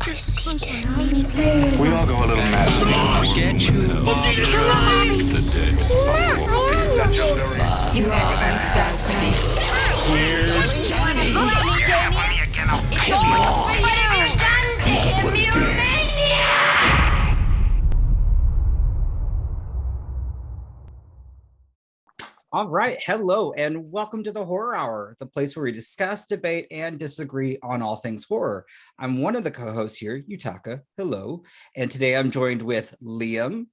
I see dead people. We all go a little mad. Forget you. You are under darkness. Here's Johnny. It's all for you! All right, hello, and welcome to the Horror Hour, the place where we discuss, debate, and disagree on all things horror. I'm one of the co-hosts here, Yutaka. Hello, and today I'm joined with Liam.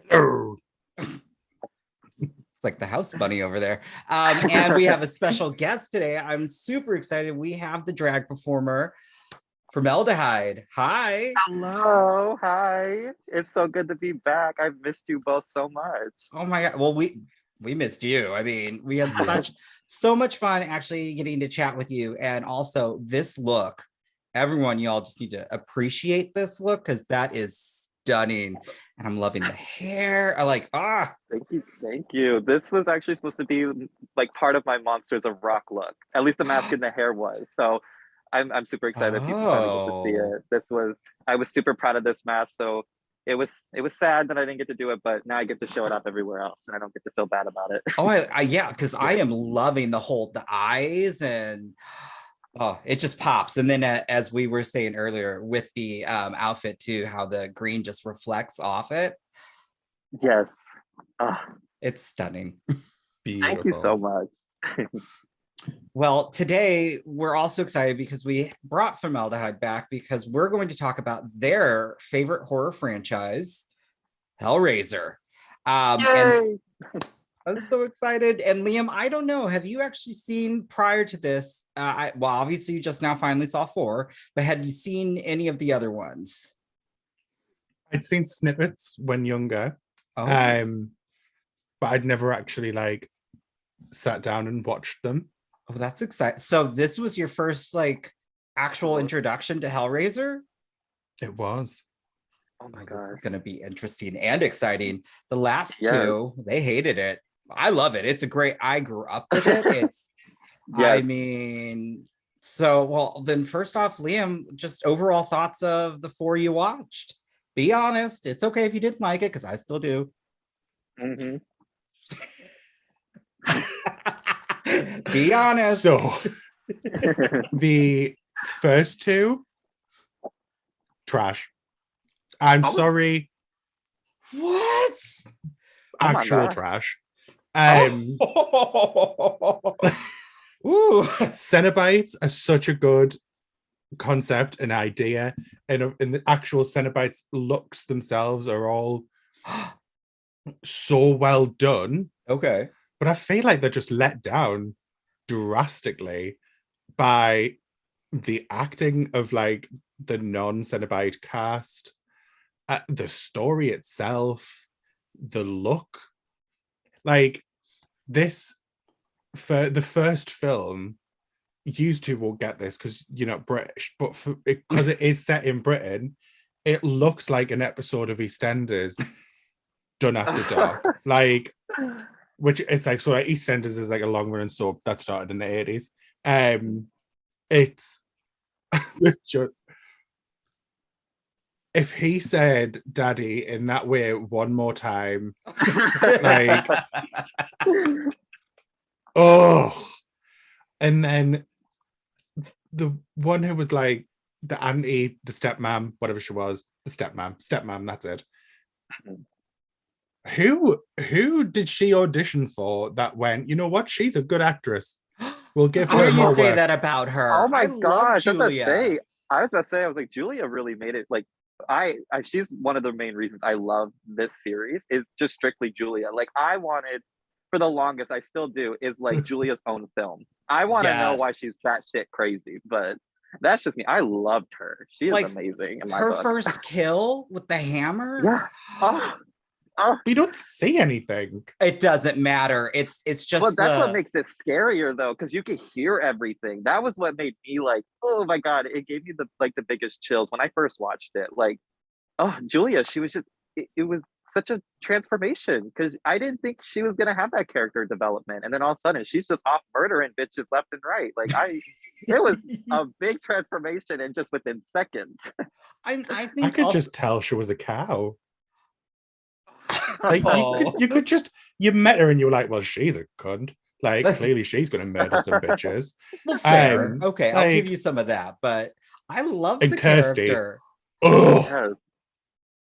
Hello. It's like the house bunny over there. And we have a special guest today. I'm super excited. We have the drag performer, Formelda Hyde. Hi. Hello, hi. It's so good to be back. I've missed you both so much. Oh my God. Well, we missed you. I mean, we had so much fun actually getting to chat with you. And also this look, everyone, y'all just need to appreciate this look because that is stunning. And I'm loving the hair. Thank you. This was actually supposed to be like part of my Monsters of Rock look. At least the mask and the hair was. So I'm super excited if people are able to see it. I was super proud of this mask. So it was sad that I didn't get to do it, but now I get to show it off everywhere else, and I don't get to feel bad about it. Yeah, because I am loving the eyes, and it just pops. And then as we were saying earlier, with the outfit too, how the green just reflects off it. Yes, it's stunning. Beautiful. Thank you so much. Well, today we're also excited because we brought Formelda Hyde back because we're going to talk about their favorite horror franchise, Hellraiser. And I'm so excited. And Liam, I don't know, have you actually seen prior to this? Obviously you just now finally saw 4, but had you seen any of the other ones? I'd seen snippets when younger, but I'd never actually sat down and watched them. Oh, that's exciting. So this was your first actual introduction to Hellraiser? It was. Oh my This God. is going to be interesting and exciting. The last two, they hated it. I love it. It's I grew up with it. It's, I mean, well, then first off, Liam, just overall thoughts of the 4 you watched. Be honest. It's okay if you didn't like it, because I still do. Mm-hmm. Be honest. So the first 2, trash. I'm sorry. What? Actual trash. Ooh. Cenobites are such a good concept and idea, and the actual Cenobites looks themselves are all so well done. Okay. But I feel like they're just let down drastically by the acting of the non-Cenobite cast, the story itself, the look. This, for the first film, you two will get this because you're not British, but because it is set in Britain, it looks like an episode of EastEnders done after dark. Which it's EastEnders is a long running soap that started in the 80s. It's just, if he said daddy in that way one more time, and then the one who was the auntie, the stepmom, whatever she was, the stepmom, that's it. Who did she audition for that went, you know what, she's a good actress, we'll give her more you say work. that about her? Oh my gosh, Julia. I was about to say, Julia really made it. She's one of the main reasons I love this series is just strictly Julia. I wanted, for the longest, I still do, is Julia's own film. I want to know why she's batshit crazy, but that's just me. I loved her. She is amazing. In my her book. First kill with the hammer. Yeah. You don't see anything. It doesn't matter. It's just. Well, that's what makes it scarier though, because you can hear everything. That was what made me oh my God! It gave me the biggest chills when I first watched it. Julia, she was just. It was such a transformation because I didn't think she was gonna have that character development, and then all of a sudden she's just off murdering bitches left and right. it was a big transformation and just within seconds. I I think could also, just tell she was a cow. Like Oh. you could just you met her and you were like, well, she's a cunt. Like clearly she's gonna murder some bitches. well, fair. Um, Okay, I'll give like- you some of that, but I love And the Kirsty. character. Oh, Yes.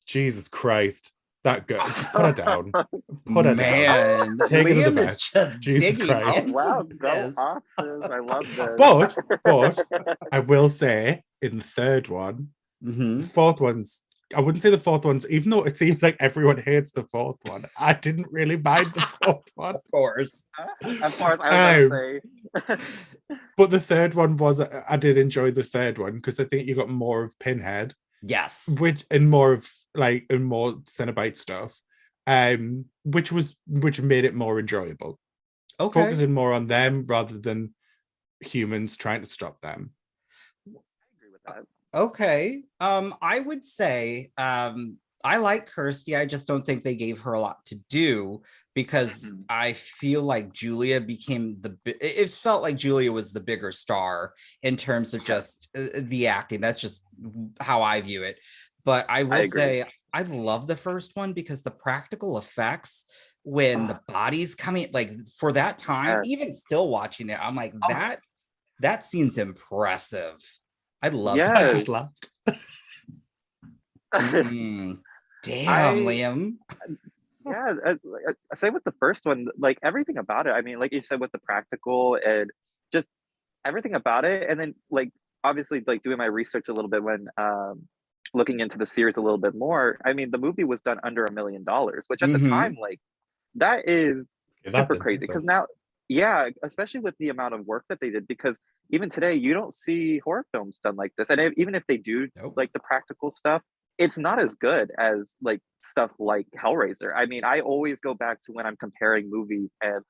Jesus Christ. That girl, just put her down. Put her down. Man, Take it to the Liam is vets. just Jesus digging Christ. Oh into wow, go this. Oxes. I love this. But I will say in the third one, the Mhm. fourth one's I wouldn't say the fourth one's, even though it seems like everyone hates the fourth one, I didn't really mind the fourth one. Of course. Of course, I was gonna say. But the third one was, I did enjoy the third one because I think you got more of Pinhead, Yes. which and more of and more Cenobite stuff, which made it more enjoyable. Okay. Focusing more on them rather than humans trying to stop them. I agree with that. Okay. I would say I like Kirsty. I just don't think they gave her a lot to do because I feel like Julia became it felt like Julia was the bigger star in terms of just the acting. That's just how I view it. But I will say I love the first one because the practical effects when the bodies coming, like for that time, even still watching it, I'm like, that scene's impressive. I love Yes. I that. just laughed. Damn, Liam. Yeah, same with the first one. Like everything about it. I mean, like you said, with the practical and just everything about it, and then like obviously like doing my research a little bit when looking into the series a little bit more. I mean, the movie was done under $1 million, which at the time, like that is super crazy. Because now, yeah, especially with the amount of work that they did, because even today you don't see horror films done like this, and even if they do, like the practical stuff, it's not as good as like stuff like Hellraiser. I mean, I always go back to when I'm comparing movies, and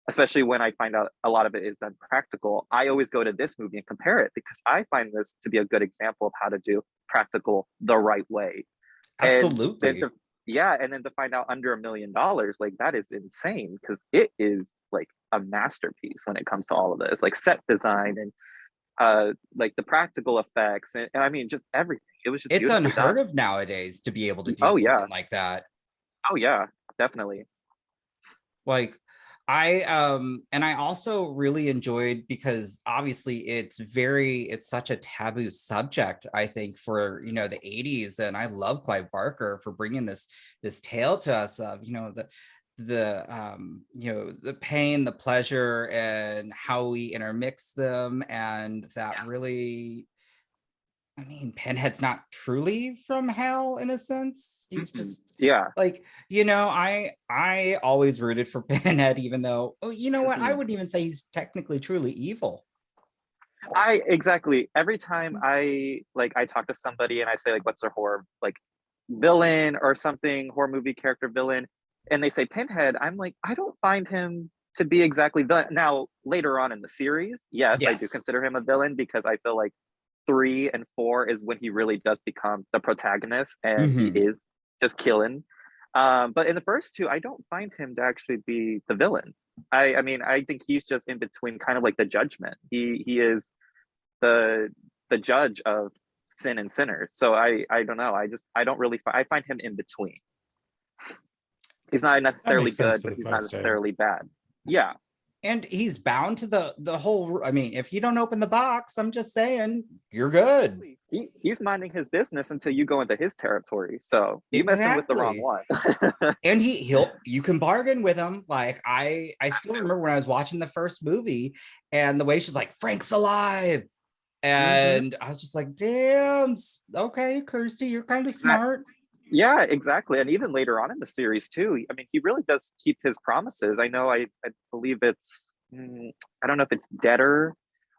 especially when I find out a lot of it is done practical, I always go to this movie and compare it because I find this to be a good example of how to do practical the right way. Absolutely. And then to find out under $1 million, like that is insane because it is like a masterpiece when it comes to all of this, like set design and like the practical effects and I mean just everything. It was just it's unheard of nowadays to be able to do something like that. Oh yeah, definitely. Like and I also really enjoyed because obviously it's such a taboo subject, I think, for the 80s, and I love Clive Barker for bringing this tale to us of the pain, the pleasure, and how we intermix them, and that really, I mean, Pinhead's not truly from hell in a sense. He's just like, I always rooted for Pinhead, even though, what? I wouldn't even say he's technically truly evil. Exactly. Every time I talk to somebody and I say like, what's their horror like villain or something, horror movie character villain, and they say Pinhead, I'm like, I don't find him to be exactly villain. Now, later on in the series, yes, I do consider him a villain because I feel like 3 and 4 is when he really does become the protagonist and he is just killing. But in the first 2, I don't find him to actually be the villain. I mean, I think he's just in between, kind of like the judgment. He is the judge of sin and sinners. So I don't know. I don't really I find him in between. He's not necessarily good, but he's not necessarily bad. Yeah. And he's bound to the whole, I mean, if you don't open the box, I'm just saying, you're good. He's minding his business until you go into his territory. So you messing with the wrong one. And you can bargain with him. Like I still remember when I was watching the first movie and the way she's like, Frank's alive. And I was just like, damn, okay, Kirsty, you're kind of smart. Yeah, exactly. And even later on in the series too, I mean, he really does keep his promises. I know, I believe it's, I don't know if it's Deader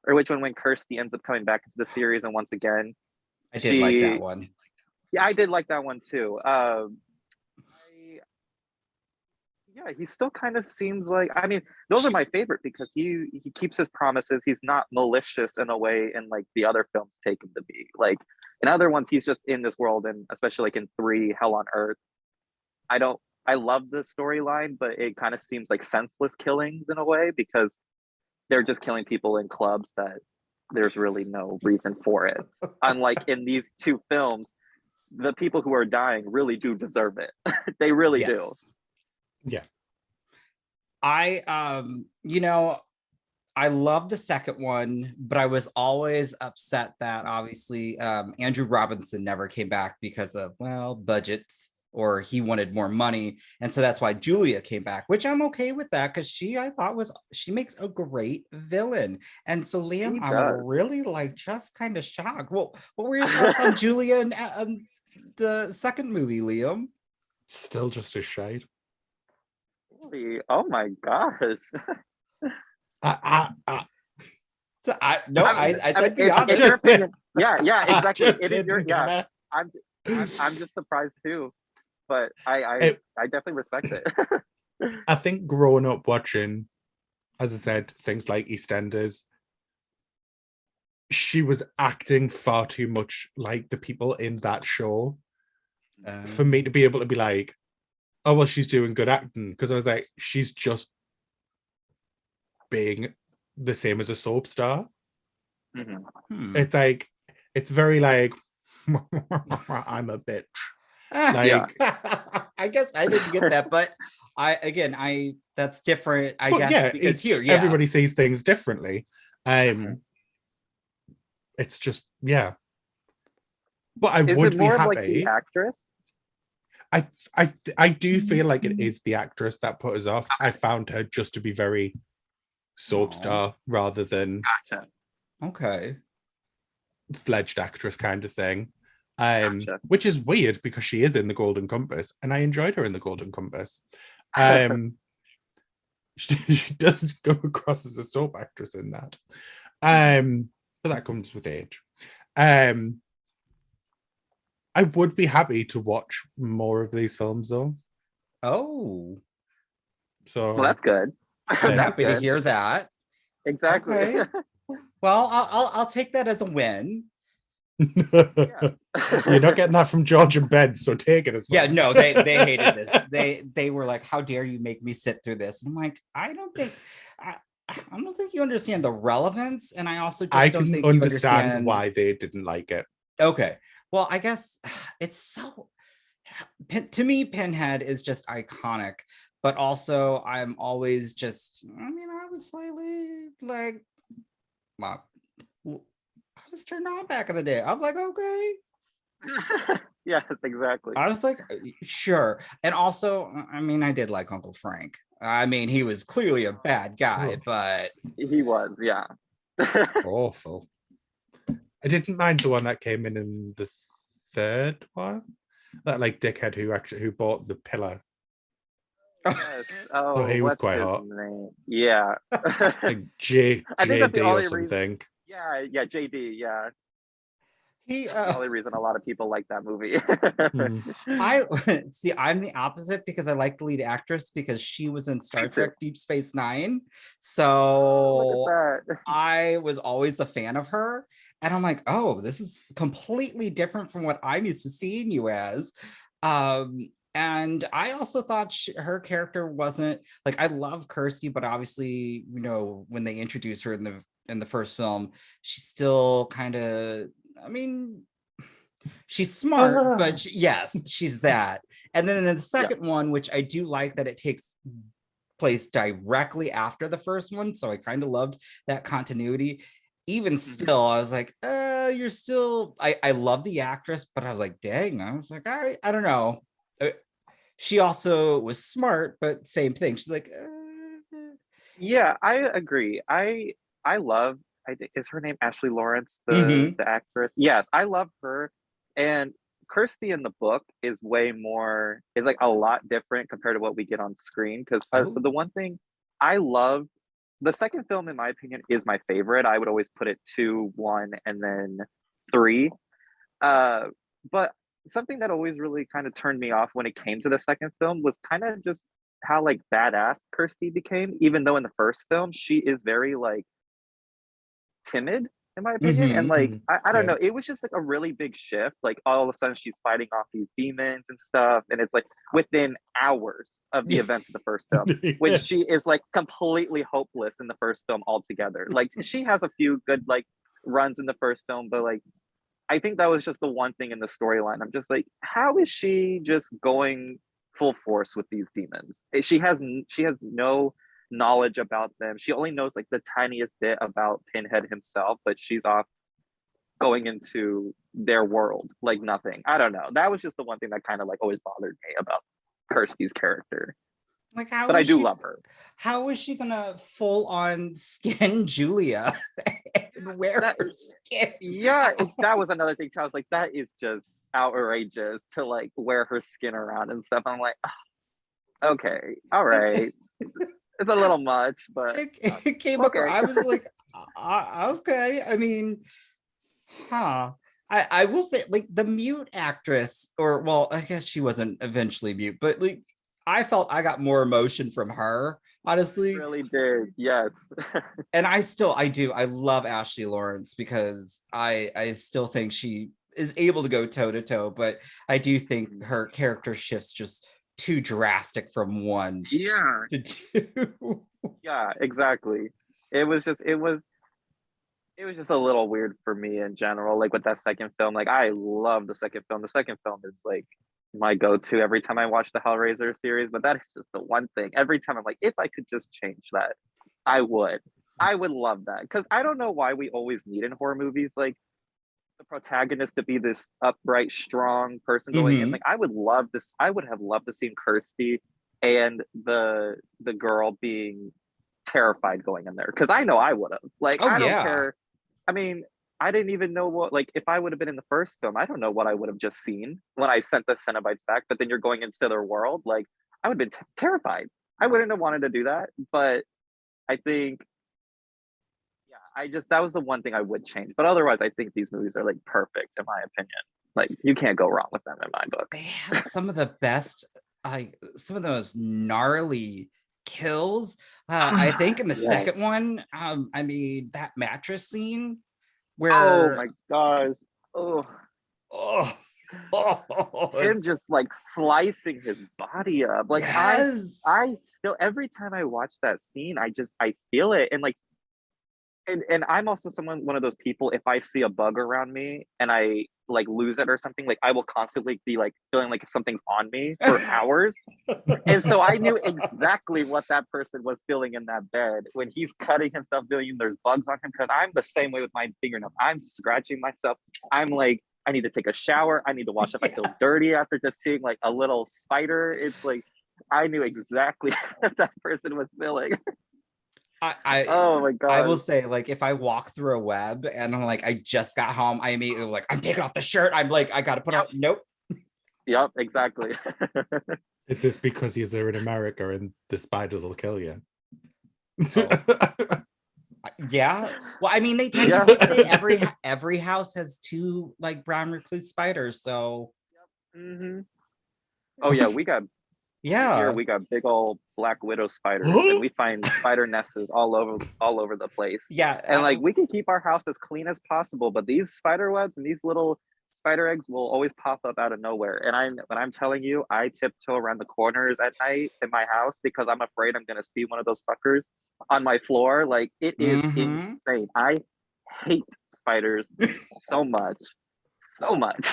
or which one, when Kirsty ends up coming back into the series. And once again, I did like that one. Yeah, I did like that one too. Yeah, he still kind of seems like, I mean, those are my favorite because he keeps his promises. He's not malicious in a way in like the other films take him to be. Like in other ones, he's just in this world, and especially like in 3, Hell on Earth. I love the storyline, but it kind of seems like senseless killings in a way because they're just killing people in clubs that there's really no reason for it. Unlike in these two films, the people who are dying really do deserve it. They really do. Yeah. I I love the second one, but I was always upset that obviously Andrew Robinson never came back because of, well, budgets, or he wanted more money. And so that's why Julia came back, which I'm okay with that, because I thought she makes a great villain. And so Liam, I'm really like just kind of shocked. Well, what were your thoughts on Julia and the second movie, Liam? Still just a shade. Really? Oh my gosh. I said be in honest. your opinion, yeah, exactly. Just It is your, didn't yeah. care. I'm just surprised too, but I definitely respect it. I think growing up watching, as I said, things like EastEnders, she was acting far too much like the people in that show for me to be able to be like, oh, well, she's doing good acting. Because I was like, she's just being the same as a soap star. Mm-hmm. It's like, it's very like, I'm a bitch. Like, I guess I didn't get that, but that's different. I guess yeah, because here, everybody sees things differently. It's just, yeah. But I would be happy. Like the actress? I do feel like it is the actress that put us off. I found her just to be very soap star rather than okay, fledged actress kind of thing. Gotcha. Which is weird because she is in the Golden Compass, and I enjoyed her in the Golden Compass. She does go across as a soap actress in that. But that comes with age. I would be happy to watch more of these films, though. Oh, so well, that's good. I'm happy to hear that. Exactly. Okay. Well, I'll take that as a win. You're not getting that from George and Ben, so take it as well. Yeah, no, they hated this. They were like, "How dare you make me sit through this?" And I'm like, I don't think you understand the relevance, and I also just don't think you understand why they didn't like it. Okay, well, I guess it's so. To me, Pinhead is just iconic, but also I'm always just. I mean, I was slightly like, well, I was turned on back in the day. I'm like, okay. Yes, exactly. I was like, sure. And also, I mean, I did like Uncle Frank. I mean, he was clearly a bad guy, but he was, yeah. Awful. I didn't mind the one that came in the third one. That like dickhead who bought the pillar. Yes. Oh, he was quite hot. Name? Yeah. Like JD I think that's the only or something. Yeah, JD, yeah. He the only reason a lot of people like that movie. I see, I'm the opposite because I like the lead actress because she was in Star Trek Deep Space Nine. So I was always a fan of her. And I'm like, oh, this is completely different from what I'm used to seeing you as. And I also thought her character wasn't like, I love Kirsty, but obviously, you know, when they introduced her in the first film, she's still kind of, I mean, she's smart, but yes, she's that. And then in the second one, which I do like that it takes place directly after the first one, so I kind of loved that continuity. Even still, I was like, you're still, I love the actress, but I was like, dang, I was like, I don't know. She also was smart, but same thing. She's like, yeah, I agree. I think, is her name Ashley Lawrence, the actress? Yes, I love her. And Kirsty in the book is like a lot different compared to what we get on screen. Because the one thing I love, the second film, in my opinion, is my favorite. I would always put it 2, 1, and then 3. But something that always really kind of turned me off when it came to the second film was kind of just how like badass Kirsty became. Even though in the first film she is very like timid, in my opinion, and like I don't know, it was just like a really big shift. Like all of a sudden she's fighting off these demons and stuff, and it's like within hours of the events of the first film, when she is like completely hopeless in the first film altogether. Like she has a few good like runs in the first film, but like I think that was just the one thing in the storyline. I'm just like, how is she just going full force with these demons? She has no knowledge about them. She only knows like the tiniest bit about Pinhead himself, but she's off going into their world like nothing. I don't know. That was just the one thing that kind of like always bothered me about Kirsty's character. Like, how But I is do she, love her. how is she gonna full on skin Julia and wear That- her skin? Yeah, that was another thing too. I was like, that is just outrageous to like wear her skin around and stuff. I'm like, "Ah, okay, all right. It's a little much, but It came up. okay. I was like, okay. I mean, huh. I will say, like, the mute actress, or well, I guess she wasn't eventually mute, but like I felt I got more emotion from her, honestly. really did. Yes. And I love Ashley Lawrence because I still think she is able to go toe to toe, but I do think her character shifts just too drastic from one Yeah. to two. Yeah, exactly. It was just a little weird for me in general, like with that second film. Like I love the second film. The second film is like my go-to every time I watch the Hellraiser series, but that is just the one thing. Every time I'm like, if I could just change that, I would. I would love that. Because I don't know why we always need in horror movies like the protagonist to be this upright, strong person going in. Mhm. Like I would have loved to see Kirsty and the girl being terrified going in there. Because I know I would have. Like Oh, I don't yeah. care. I mean, I didn't even know what, like, if I would have been in the first film, I don't know what I would have just seen when I sent the Cenobites back, but then you're going into their world. Like, I would have been terrified. I wouldn't have wanted to do that. But I think, yeah, that was the one thing I would change. But otherwise, I think these movies are, like, perfect, in my opinion. Like, you can't go wrong with them in my book. They have some of the best, like some of the most gnarly kills. I think in the Yes. second one, I mean that mattress scene Oh where my gosh. Oh, oh, him just, like, slicing his body up. Like, yes. I still, every time I watch that scene, I feel it. And like, and I'm also one of those people, if I see a bug around me and I like lose it or something, like I will constantly be like feeling like if something's on me for hours. And so I knew exactly what that person was feeling in that bed when he's cutting himself, doing there's bugs on him, because I'm the same way with my fingernails. I'm scratching myself. I'm like, I need to take a shower. I need to wash up. I feel dirty after just seeing like a little spider. It's like I knew exactly what that person was feeling. Oh my god. I will say, like, if I walk through a web and I'm like, I just got home, I immediately like, I'm taking off the shirt. I'm like, I gotta put on. Nope. Yep, exactly. Is this because you're in America and the spiders will kill you? Yeah. Well, I mean, they tend Yeah. to say every house has two like brown recluse spiders. So hmm Oh yeah, we got yeah. here. We got big old black widow spiders, and we find spider nests all over the place. Yeah. And like we can keep our house as clean as possible, but these spider webs and these little spider eggs will always pop up out of nowhere. And when I'm telling you, I tiptoe around the corners at night in my house because I'm afraid I'm gonna see one of those fuckers on my floor. Like it is insane. I hate spiders so much. So much.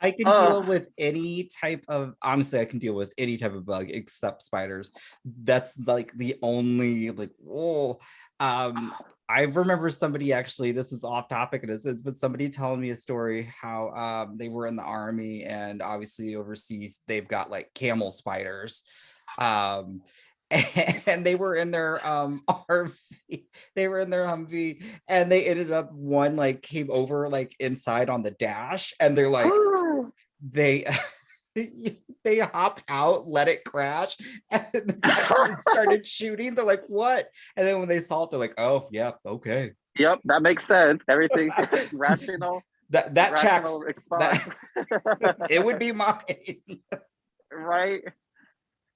I can deal with any type of, honestly, I can deal with any type of bug except spiders. That's like the only like, whoa. I remember somebody actually, this is off topic in a sense, but somebody telling me a story how they were in the army and obviously overseas, they've got like camel spiders. And they were in their RV, they were in their Humvee, and they ended up one like came over like inside on the dash, and they're like they they hopped out, let it crash, and the guy started shooting. They're like, what? And then when they saw it, they're like, oh yeah, okay. Yep, that makes sense. Everything's rational. That checks. It would be mine. Right.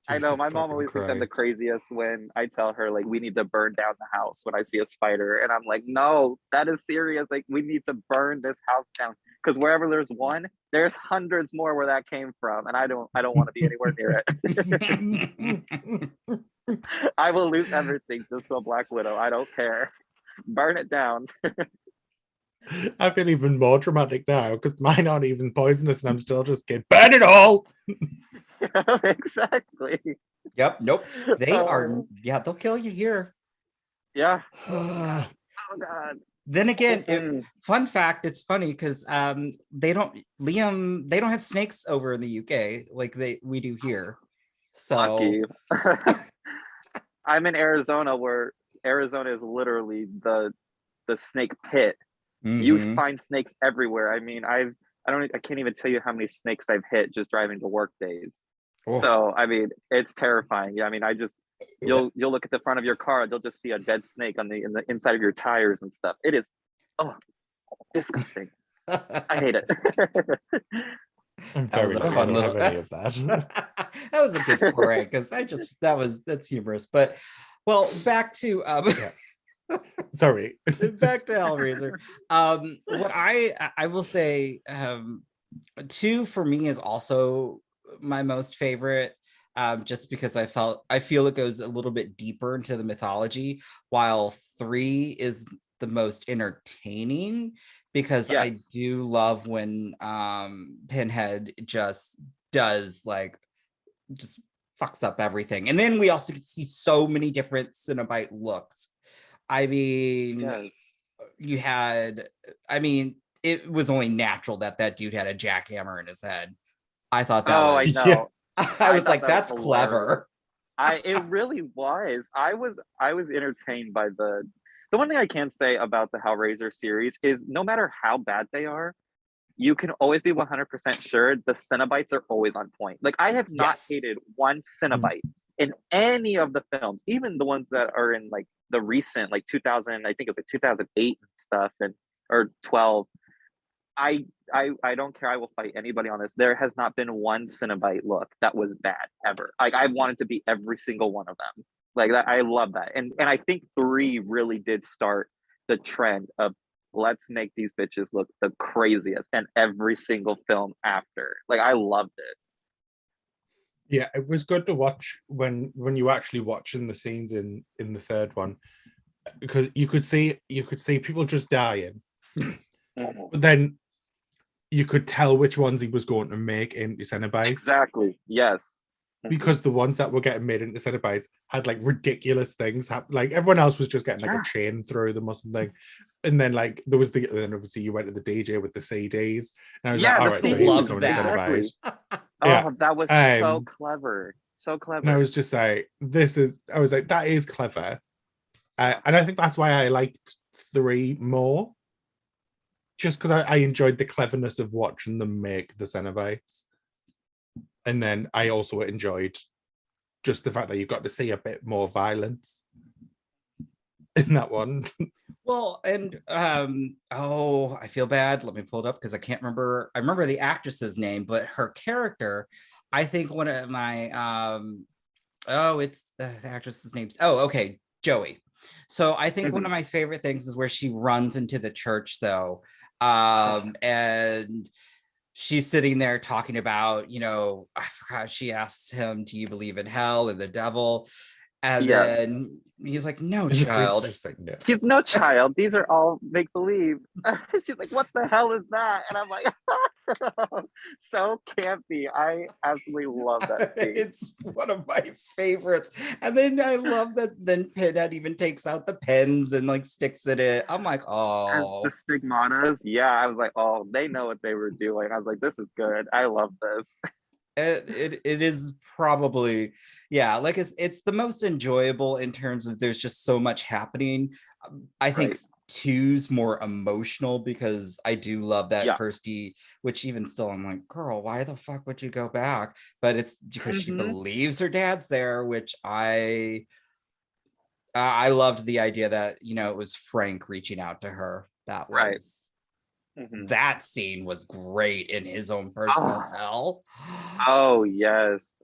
I know my mom fucking always thinks I'm the Christ. craziest when I tell her like we need to burn down the house when I see a spider, and I'm like, no, that is serious. Like we need to burn this house down because wherever there's one, there's hundreds more where that came from, and I don't want to be anywhere near it. I will lose everything just to a Black Widow. I don't care. burn it down. I feel even more dramatic now because mine aren't even poisonous and I'm still just getting burn it all. Exactly. Yep. Nope. They are. Oh, Yeah, they'll kill you here. yeah. Oh God. Then again, Mm-mm. fun fact, it's funny because they don't have snakes over in the UK like we do here. So Lucky. I'm in Arizona, where Arizona is literally the snake pit. You mhm. find snakes everywhere. I mean, I can't even tell you how many snakes I've hit just driving to work days. Oh. So I mean, it's terrifying. Yeah, I mean, you'll look at the front of your car, they'll just see a dead snake on the inside of your tires and stuff. It is disgusting. I hate it. I'm That was very a lucky I fun don't little. have any of that. That was a good foray because that's humorous. But well, back to Sorry. back to Hellraiser. What I will say, 2 for me is also my most favorite. Just because I feel it goes a little bit deeper into the mythology, while 3 is the most entertaining because I Yes. do love when Pinhead just does just fucks up everything. And then we also get to see so many different Cenobite looks. I mean, Yes. it was only natural that dude had a jackhammer in his head. I thought that Oh, I was know. Yeah. I was thought like, that was that's hilarious. clever. It really was. I was entertained by the one thing I can say about the Hellraiser series is no matter how bad they are, you can always be 100% sure the Cenobites are always on point. Like, I have not Yes. hated one Cenobite in any of the films, even the ones that are in like the recent, like 2000, I think it's like 2008 and stuff, or 12. I don't care. I will fight anybody on this. There has not been one Cenobite look that was bad ever. Like, I wanted to be every single one of them. Like that, I love that. And I think 3 really did start the trend of let's make these bitches look the craziest, and every single film after. Like, I loved it. Yeah, it was good to watch when you actually watching the scenes in the third one, because you could see people just dying, but then you could tell which ones he was going to make into Cenobites. Exactly. Yes. Because the ones that were getting made into Cenobites had like ridiculous things happen. Like, everyone else was just getting like a chain through them or something. And then like there was then obviously you went to the DJ with the CDs. And I was like, all right, so CDs. he's Loved becoming a that. Cenobite. Oh, Yeah. that was so Um, clever. So clever. And I was just like, I was like, that is clever. And I think that's why I liked 3 more. Just because I enjoyed the cleverness of watching them make the Cenobites. And then I also enjoyed just the fact that you got to see a bit more violence in that one. Well, and I feel bad. Let me pull it up because I can't remember. I remember the actress's name, but her character, I think one of my it's the actress's name's okay, Joey. So I think one of my favorite things is where she runs into the church though. And she's sitting there talking about, I forgot, she asked him, do you believe in hell and the devil? And then he's like, no, child. Like, no. He's no child. These are all make believe. She's like, what the hell is that? And I'm like, so campy. I absolutely love that scene. It's one of my favorites. And then I love that then Pinhead even takes out the pens and like sticks at it. I'm like, oh. As the stigmatas. Yeah, I was like, oh, they know what they were doing. I was like, this is good. I love this. It is probably, yeah, like it's the most enjoyable in terms of there's just so much happening. I think 2's more emotional because I do love that Kirsty, which even still I'm like, girl, why the fuck would you go back? But it's because she believes her dad's there, which I loved the idea that, it was Frank reaching out to her. That was that scene was great in his own personal hell. Oh yes.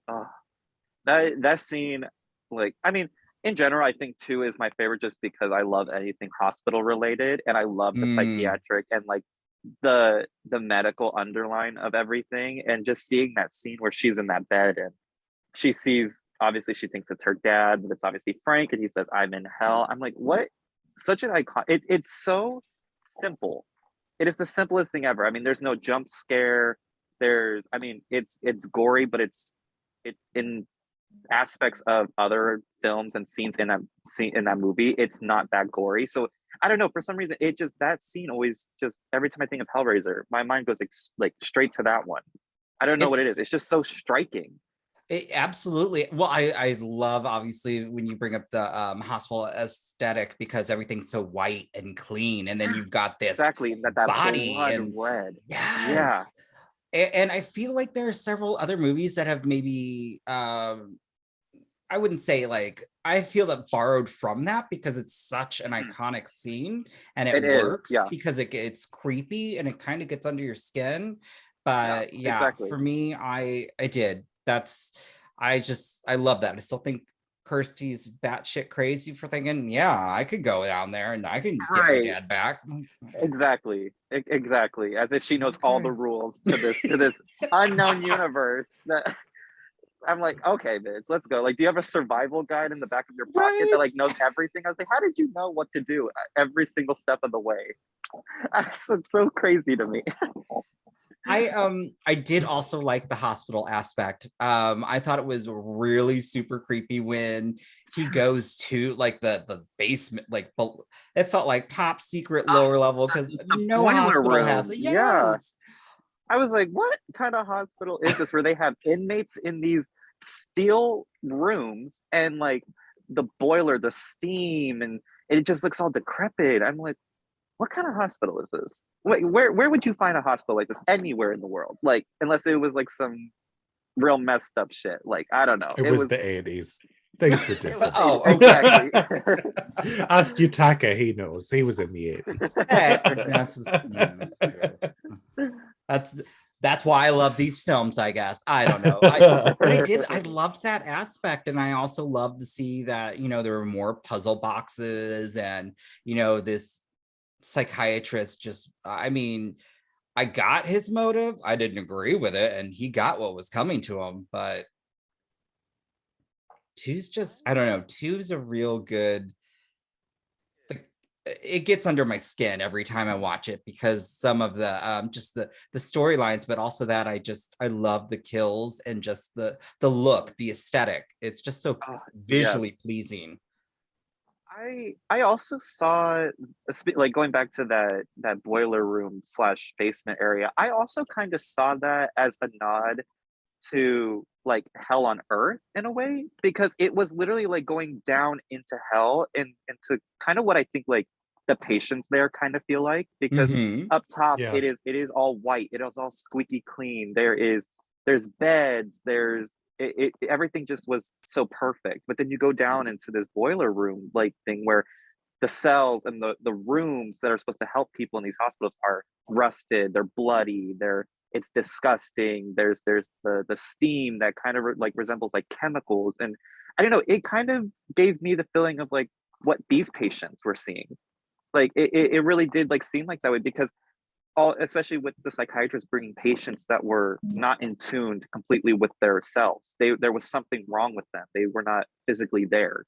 That scene, like, I mean, in general, I think 2 is my favorite just because I love anything hospital related, and I love the psychiatric and like the medical underline of everything, and just seeing that scene where she's in that bed and she sees, obviously she thinks it's her dad, but it's obviously Frank, and he says, I'm in hell. I'm like, what such an icon. It's so simple. It is the simplest thing ever. I mean, there's no jump scare. I mean, it's gory, but it in aspects of other films and scenes in that movie, it's not that gory. So I don't know, for some reason it just, that scene always, just every time I think of Hellraiser, my mind goes like straight to that one. I don't know what it is. It's just so striking. Absolutely. Well, I love, obviously, when you bring up the hospital aesthetic, because everything's so white and clean, and then you've got this Exactly, that body blood and red. yes. Yeah. And I feel like there are several other movies that have maybe I wouldn't say like, I feel that borrowed from that, because it's such an iconic scene, and it works because it's creepy and it kind of gets under your skin. But exactly. For me, I did. I love that. I still think Kirsty's batshit crazy for thinking, I could go down there and I can get my dad back. Exactly. As if she knows all the rules to this unknown universe. That I'm like, okay, bitch, let's go. Like, do you have a survival guide in the back of your pocket that like knows everything? I was like, how did you know what to do every single step of the way? It's so crazy to me. I did also like the hospital aspect. I thought it was really super creepy when he goes to like the basement, like it felt like top secret lower level, because no hospital room has it. Yeah. I was like, what kind of hospital is this where they have inmates in these steel rooms and like the boiler, the steam, and it just looks all decrepit. I'm like, what kind of hospital is this? Wait, where would you find a hospital like this anywhere in the world? Like, unless it was like some real messed up shit. Like, I don't know. It was the 80s. Things were different. Oh, exactly. Ask Yutaka, he knows. He was in the 80s. That's why I love these films, I guess. I don't know. I loved that aspect. And I also loved to see that, there were more puzzle boxes, and, this psychiatrist just, I mean, I got his motive. I didn't agree with it, and he got what was coming to him. But two's just, I don't know. Two's a real good. It gets under my skin every time I watch it, because some of the just the storylines, but also that I love the kills and just the look, the aesthetic. It's just so visually pleasing. I also saw, like, going back to that boiler room / basement area, I also kind of saw that as a nod to like Hell on Earth in a way, because it was literally like going down into hell and into kind of what I think like the patients there kind of feel like, because up top it is all white, it is all squeaky clean, there's beds, everything just was so perfect. But then you go down into this boiler room like thing where the cells and the rooms that are supposed to help people in these hospitals are rusted, they're bloody, it's disgusting. There's the steam that kind of like resembles like chemicals, and I don't know, it kind of gave me the feeling of like what these patients were seeing. Like it really did like seem like that way, because especially with the psychiatrist bringing patients that were not in tune completely with their selves. There was something wrong with them. They were not physically there,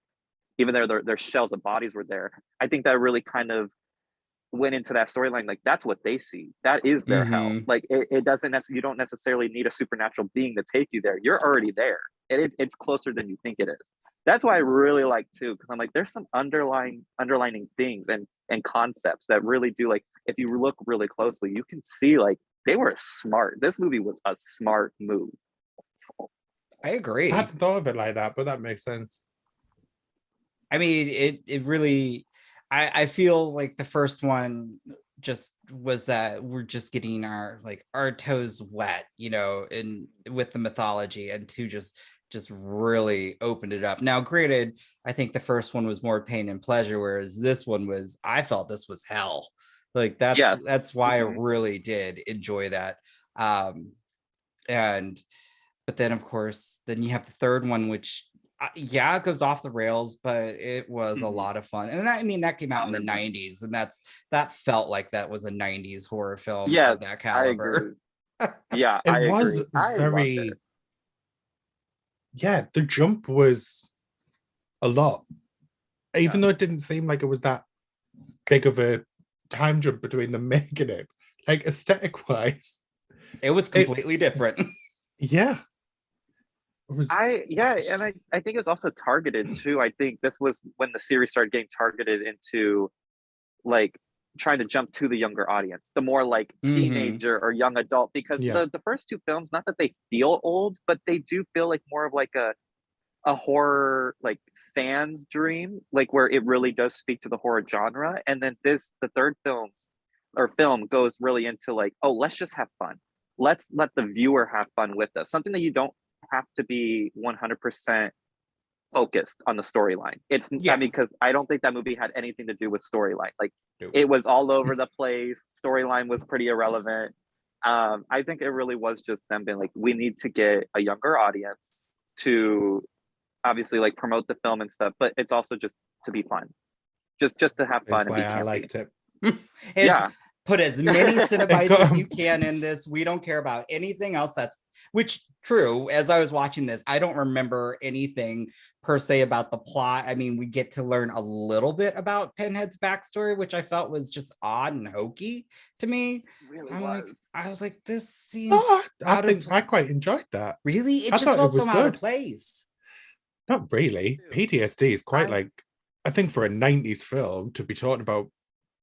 even though their shells of bodies were there. I think that really kind of went into that storyline. Like, that's what they see. That is their hell. Like, it doesn't you don't necessarily need a supernatural being to take you there. You're already there. It's closer than you think it is. That's why I really like too, because I'm like, there's some underlining things and concepts that really do, like, if you look really closely, you can see like they were smart. This movie was a smart move. I agree. I hadn't thought of it like that, but that makes sense. I mean, it really, I feel like the first one just was that we're just getting our toes wet, in with the mythology, and two just really opened it up. Now, granted, I think the first one was more pain and pleasure, whereas this one was, I felt this was hell. Like, that's why I really did enjoy that. But then of course, then you have the third one, which it goes off the rails, but it was a lot of fun. And that came out in the 90s, and that felt like that was a 90s horror film of that caliber. It was very, the jump was a lot, even though it didn't seem like it was that big of a time jump between them making it. Like aesthetic wise, It was completely different. yeah. It was and I think it was also targeted too. I think this was when the series started getting targeted into like trying to jump to the younger audience, the more like teenager or young adult, because the first two films, not that they feel old, but they do feel like more of like a horror like fan's dream, like where it really does speak to the horror genre. And then the third film goes really into like, oh, let's just have fun. Let's let the viewer have fun with us. Something that you don't have to be 100% focused on the storyline. I mean, because I don't think that movie had anything to do with storyline. Like it was all over the place. Storyline was pretty irrelevant. I think it really was just them being like, we need to get a younger audience to obviously like promote the film and stuff, but it's also just to be fun, just to have fun. That's why I liked it. Put as many Cenobites as you can in this. We don't care about anything else. Which true. As I was watching this, I don't remember anything per se about the plot. I mean, we get to learn a little bit about Pinhead's backstory, which I felt was just odd and hokey to me. I was like, this seems. I quite enjoyed that. Really, it just felt so out of place. Not really. PTSD is quite like, I think for a 90s film to be talking about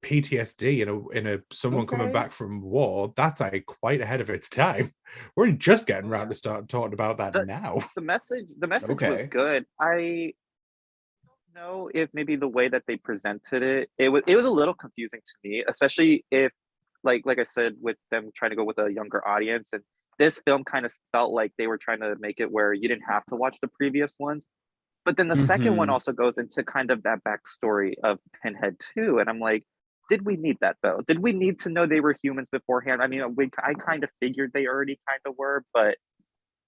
PTSD in a someone coming back from war, that's like quite ahead of its time. We're just getting around to start talking about that now. The message was good. I don't know if maybe the way that they presented it was a little confusing to me, especially if like I said, with them trying to go with a younger audience. And this film kind of felt like they were trying to make it where you didn't have to watch the previous ones. But then the second one also goes into kind of that backstory of Pinhead too. And I'm like, did we need that though? Did we need to know they were humans beforehand? I mean, I kind of figured they already kind of were, but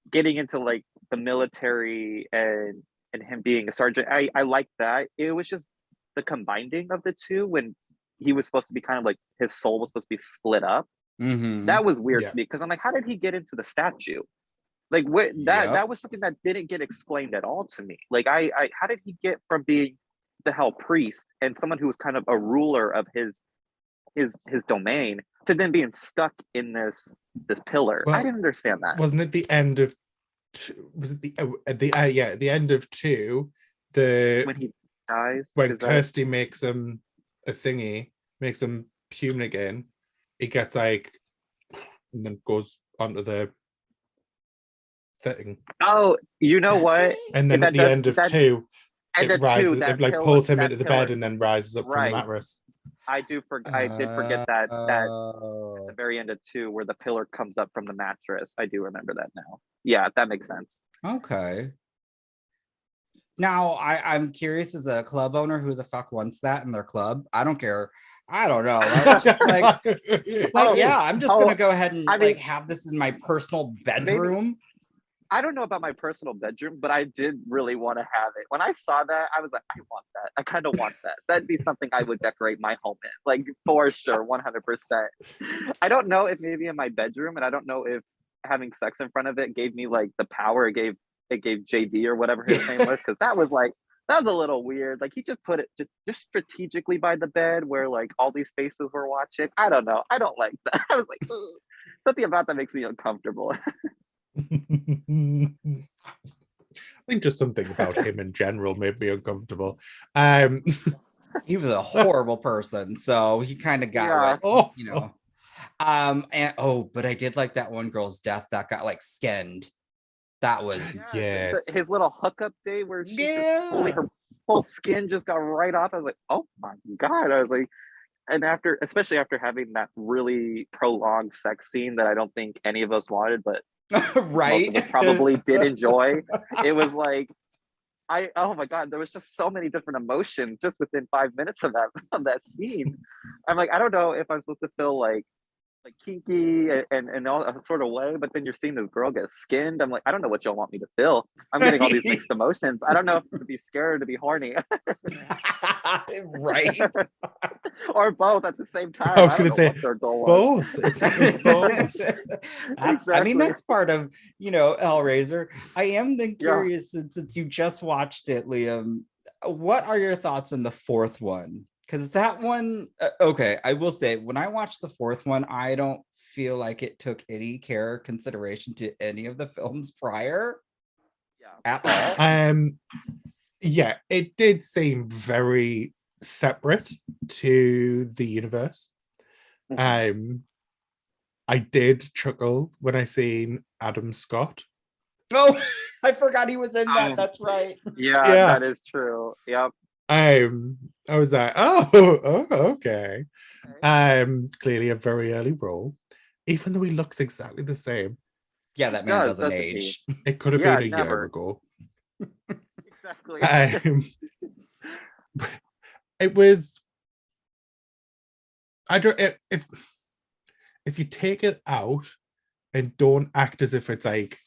getting into like the military and him being a sergeant, I like that. It was just the combining of the two when he was supposed to be kind of like his soul was supposed to be split up. That was weird to me because I'm like, how did he get into the statue? Like what that was something that didn't get explained at all to me. Like I how did he get from being the hell priest and someone who was kind of a ruler of his domain to then being stuck in this pillar? Well, I didn't understand that. Wasn't it the end of the end of 2, when he dies, when Kirsty makes him a thingy, makes him human again, he gets like and then goes onto the thing. Oh, you know what? And then at the end of 2, it rises, it like pulls him into the bed and then rises up from the mattress. I did forget that at the very end of 2 where the pillar comes up from the mattress. I do remember that now. Yeah, that makes sense. Okay. Now I'm curious as a club owner, who the fuck wants that in their club? I don't care. I don't know. It's just like, I'm just gonna go ahead and have this in my personal bedroom. Maybe. I don't know about my personal bedroom, but I did really want to have it. When I saw that, I was like, I want that. I kind of want that. That'd be something I would decorate my home in, like for sure, 100%. I don't know if maybe in my bedroom, and I don't know if having sex in front of it gave me like the power it gave JB or whatever his name was, because that was a little weird. Like he just put it just strategically by the bed where like all these faces were watching. I don't know. I don't like that. I was like, ugh. Something about that makes me uncomfortable. I think just something about him in general made me uncomfortable. He was a horrible person, so he kind of got but I did like that one girl's death that got like skinned. That was his little hookup day where her whole skin just got right off. I was like, oh my god. I was like, and especially after having that really prolonged sex scene that I don't think any of us wanted, but right, most of us probably did enjoy. It was like, oh my god, there was just so many different emotions just within 5 minutes of that scene. I'm like, I don't know if I'm supposed to feel like kinky and all a sort of way, but then you're seeing this girl get skinned. I'm like, I don't know what y'all want me to feel. I'm getting all these mixed emotions. I don't know if to be scared or to be horny. Right. Or both at the same time. I was going to say both. Exactly. I mean, that's part of, Hellraiser. I am then curious, since you just watched it, Liam, what are your thoughts on the fourth one? Because that one, okay, I will say, when I watched the fourth one, I don't feel like it took any care or consideration to any of the films prior Yeah. at all. Yeah, it did seem very separate to the universe. I did chuckle when I seen Adam Scott. Oh, I forgot he was in that. Oh. That's right. Yeah, Yeah. that is true. Yep. I was like, oh, okay. Clearly a very early role, even though he looks exactly the same. Yeah, that man doesn't doesn't age. It could have Yeah, been a year never. ago. Exactly. It was. I don't if you take it out and don't act as if it's like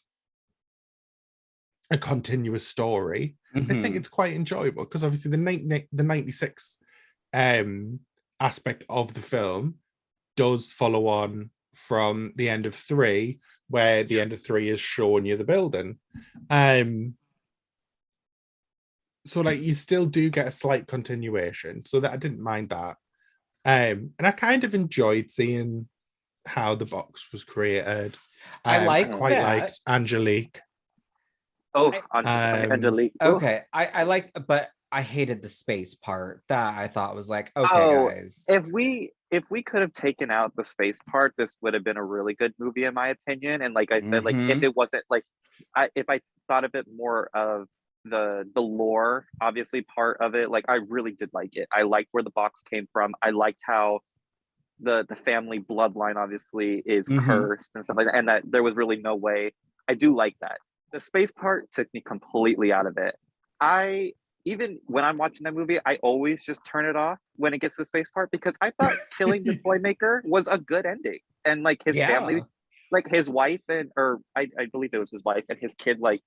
a continuous story, I think it's quite enjoyable because obviously the 96 aspect of the film does follow on from the end of 3, where the end of 3 is showing you the building. So like you still do get a slight continuation, so that I didn't mind that. And I kind of enjoyed seeing how the box was created. I like quite that. liked Angelique. Oh, Angelique. Okay, I like, but I hated the space part. That I thought was like, okay, Oh, guys. If we could have taken out the space part, this would have been a really good movie in my opinion. And like I said, like if it wasn't like if I thought a bit more of the lore, obviously part of it, like I really did like it. I liked where the box came from. I liked how the family bloodline obviously is cursed and stuff like that, and that there was really no way. I do like that. The space part took me completely out of it. Even when I'm watching that movie, I always just turn it off when it gets to the space part because I thought killing the toy maker was a good ending. And like his family, like his wife or I believe it was his wife and his kid, like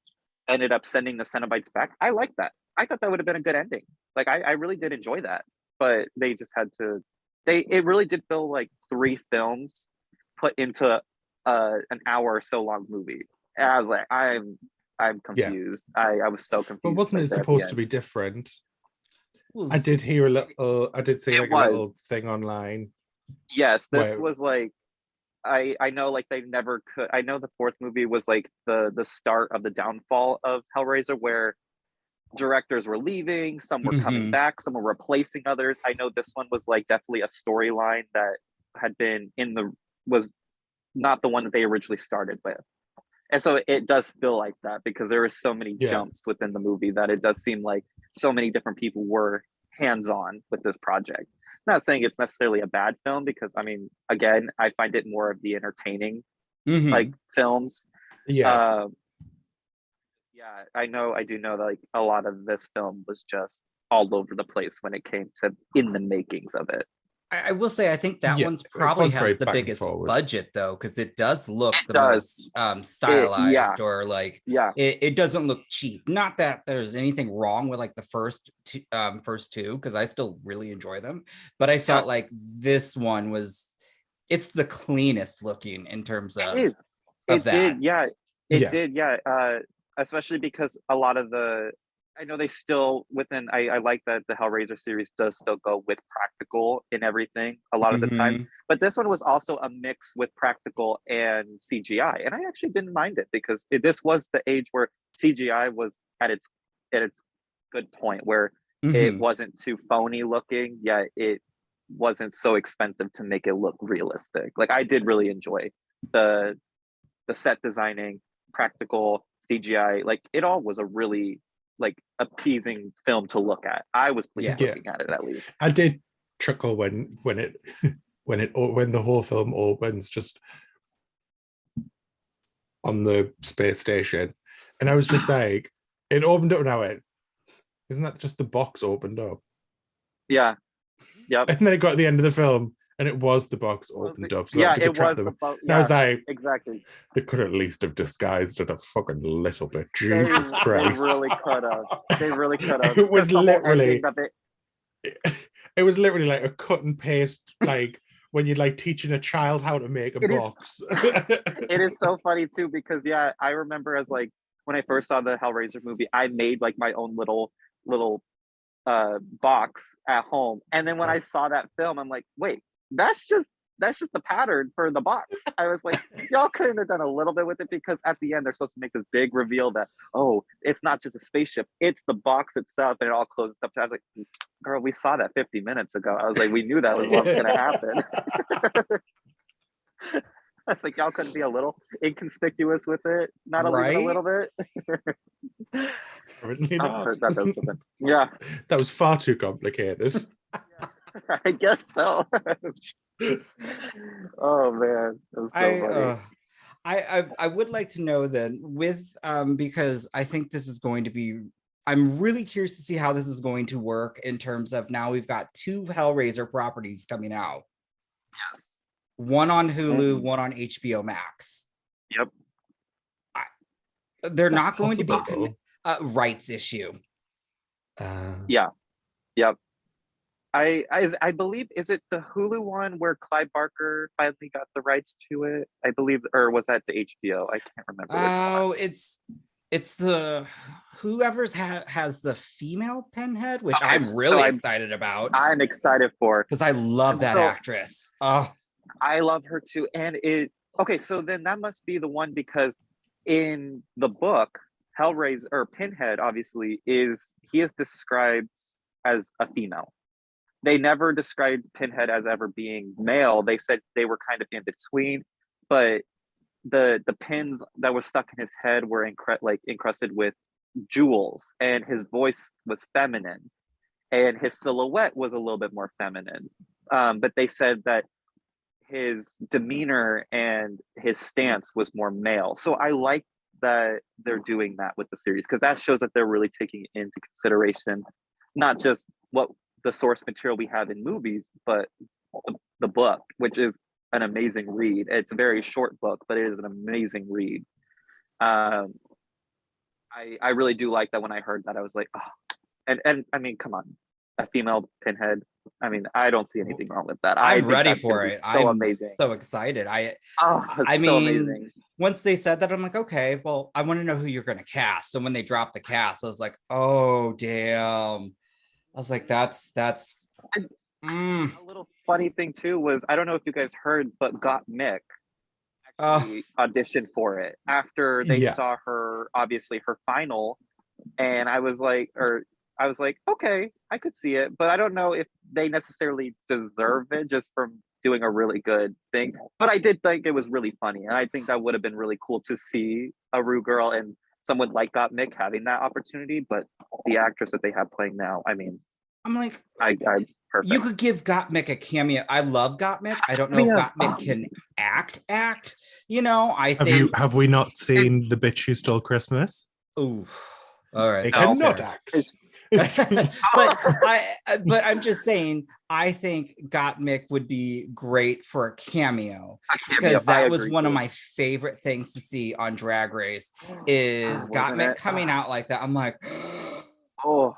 ended up sending the Cenobites back. I like that. I thought that would have been a good ending. Like I really did enjoy that. But they just had to, it really did feel like 3 films put into an hour or so long movie. And I was like, I'm confused. I was so confused. But wasn't it supposed to be different? I did hear a little. I did see like a little thing online. Yes, this was like. I know like they never could. I know the 4th movie was like the start of the downfall of Hellraiser, where directors were leaving, some were coming back, some were replacing others. I know this one was like definitely a storyline that had been was not the one that they originally started with. And so it does feel like that because there are so many jumps within the movie that it does seem like so many different people were hands-on with this project. I'm not saying it's necessarily a bad film because, I mean, again, I find it more of the entertaining like films. Yeah. I do know that like a lot of this film was just all over the place when it came to in the makings of it. I will say, I think that one's probably has the biggest budget though, because it does look most stylized or like, it doesn't look cheap. Not that there's anything wrong with like the first two, because I still really enjoy them, but I felt like this one it's the cleanest looking in terms of that. It did. Especially because a lot of I know they still I like that the Hellraiser series does still go with practical in everything a lot of the time. But this one was also a mix with practical and CGI. And I actually didn't mind it because this was the age where CGI was at its good point, where it wasn't too phony looking, yet it wasn't so expensive to make it look realistic. Like I did really enjoy the set designing, practical, CGI, like it all was a really like appeasing film to look at. I was pleased looking at it, at least. I did chuckle when the whole film opens just on the space station, and I was just like, it opened up and I went, isn't that just the box opened up? Yeah. Yep. And then it got to the end of the film and it was the box opened up. So it was the box. And I was like, exactly. They could at least have disguised it a fucking little bit. Jesus Christ. They really could have. It was literally it was literally like a cut and paste, like when you're like teaching a child how to make a box. It is so funny too, because I remember as like when I first saw the Hellraiser movie, I made like my own little box at home. And then when I saw that film, I'm like, wait, that's just the pattern for the box. I was like, y'all couldn't have done a little bit with it, because at the end they're supposed to make this big reveal that, oh, it's not just a spaceship, it's the box itself, and it all closes up. I was like, girl, we saw that 50 minutes ago. I was like, we knew that was what was gonna happen. I was like, y'all couldn't be a little inconspicuous with it, not a little bit. Apparently not. That does something. Yeah, That was far too complicated. I guess so. Oh man, it was so funny. I would like to know then, with because I think this is going to be, I'm really curious to see how this is going to work in terms of, now we've got 2 Hellraiser properties coming out. Yes. One on Hulu, one on HBO Max. Yep. They're not going to possible? be rights issue. Yeah. Yep. I believe, is it the Hulu one where Clive Barker finally got the rights to it? I believe, or was that the HBO? I can't remember. Oh, it's the whoever's has the female Pinhead, which I'm really excited about. I'm excited for, because I love that actress. Oh, I love her too. And okay, so then that must be the one, because in the book, Hellraiser, or Pinhead, obviously, he is described as a female. They never described Pinhead as ever being male. They said they were kind of in between, but the pins that were stuck in his head were encrusted with jewels, and his voice was feminine, and his silhouette was a little bit more feminine. But they said that his demeanor and his stance was more male. So I like that they're doing that with the series, because that shows that they're really taking into consideration not just what the source material we have in movies, but the book, which is an amazing read. It's a very short book, but it is an amazing read. I really do like that. When I heard that, I was like, oh. And I mean, come on, a female Pinhead. I mean, I don't see anything wrong with that. I'm ready for it. So I'm amazing. so excited. I mean, mean, amazing. Once they said that, I'm like, okay, well, I want to know who you're going to cast. And when they dropped the cast, I was like, oh, damn. I was like, that's A little funny thing too was, I don't know if you guys heard, but Gotmik actually auditioned for it after they saw her, obviously her final, and I was like, okay, I could see it, but I don't know if they necessarily deserve it just from doing a really good thing. But I did think it was really funny, and I think that would have been really cool to see a Rue girl and someone like Gotmik having that opportunity. But the actress that they have playing now, I mean, I'm like, I perfect. You could give Gotmik a cameo. I love Gotmik. I don't know if Gotmik can act. You know, I think. Have we not seen The Bitch Who Stole Christmas? Ooh, all right. It cannot act. but I'm just saying, I think Gotmik would be great for a cameo, because that was one of my favorite things to see on Drag Race is Gotmik coming out like that. I'm like, oh,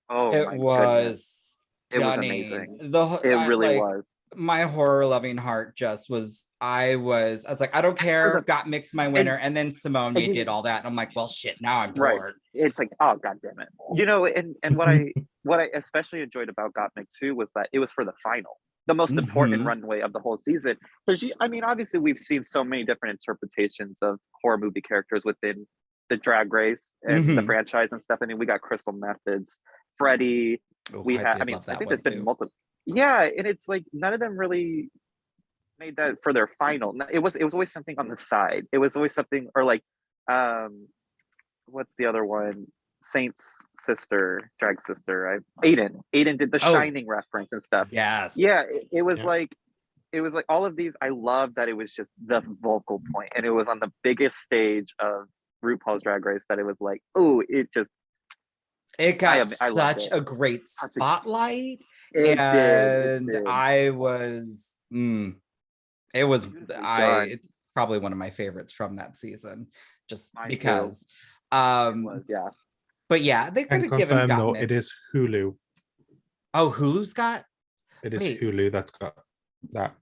it was amazing. It really was. My horror loving heart just was. I was like, I don't care. Gotmik's my winner, and then Simone did all that, and I'm like, well, shit. Now I'm bored. Right. It's like, oh god damn it. You know, and what I especially enjoyed about Gotmik too was that it was for the final, the most important runway of the whole season. Because I mean, obviously we've seen so many different interpretations of horror movie characters within the Drag Race and the franchise and stuff. I mean, we got Crystal Methods, Freddy. I think there's been multiple. Yeah, and it's like none of them really made that for their final. It was always something on the side. It was always something, or like, what's the other one? Saint's sister, drag sister, right? Aiden did the Shining reference and stuff. Yes. Yeah, it was like all of these. I love that it was just the vocal point, and it was on the biggest stage of RuPaul's Drag Race that it was like, oh, it got such a great spotlight. I was it's probably one of my favorites from that season, just because but yeah, they could have given no, it is Hulu. Oh, Hulu's got Hulu that's got that.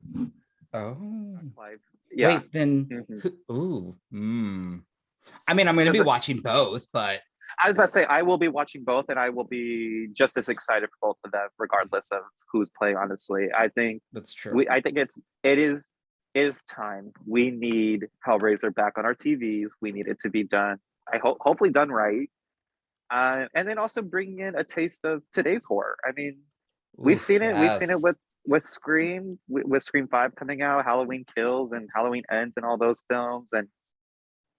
Yeah. Wait, then I mean, I'm gonna be watching both, but I was about to say I will be watching both, and I will be just as excited for both of them, regardless of who's playing. Honestly, I think That's true. I think it is time. We need Hellraiser back on our TVs. We need it to be done. I hope hopefully done right, and then also bringing in a taste of today's horror. I mean, we've Oof, seen it. We've seen it yes. with Scream, with Scream 5 coming out, Halloween Kills and Halloween Ends, and all those films, and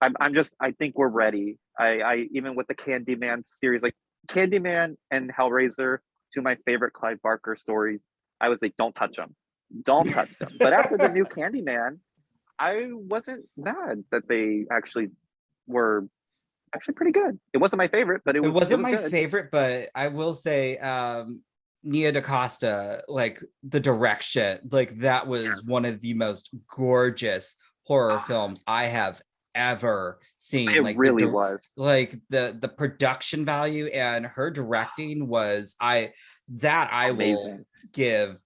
I think we're ready. I even with the Candyman series, like Candyman and Hellraiser, two of my favorite Clive Barker stories. I was like, don't touch them, don't touch them. But after the new Candyman, I wasn't mad that they actually were actually pretty good. It wasn't my favorite, but It wasn't was my good. favorite, but I will say Nia DaCosta, like the direction, like that was Yes. one of the most gorgeous horror films I have ever seen. It Like really was. like the production value and her directing was I will Amazing. give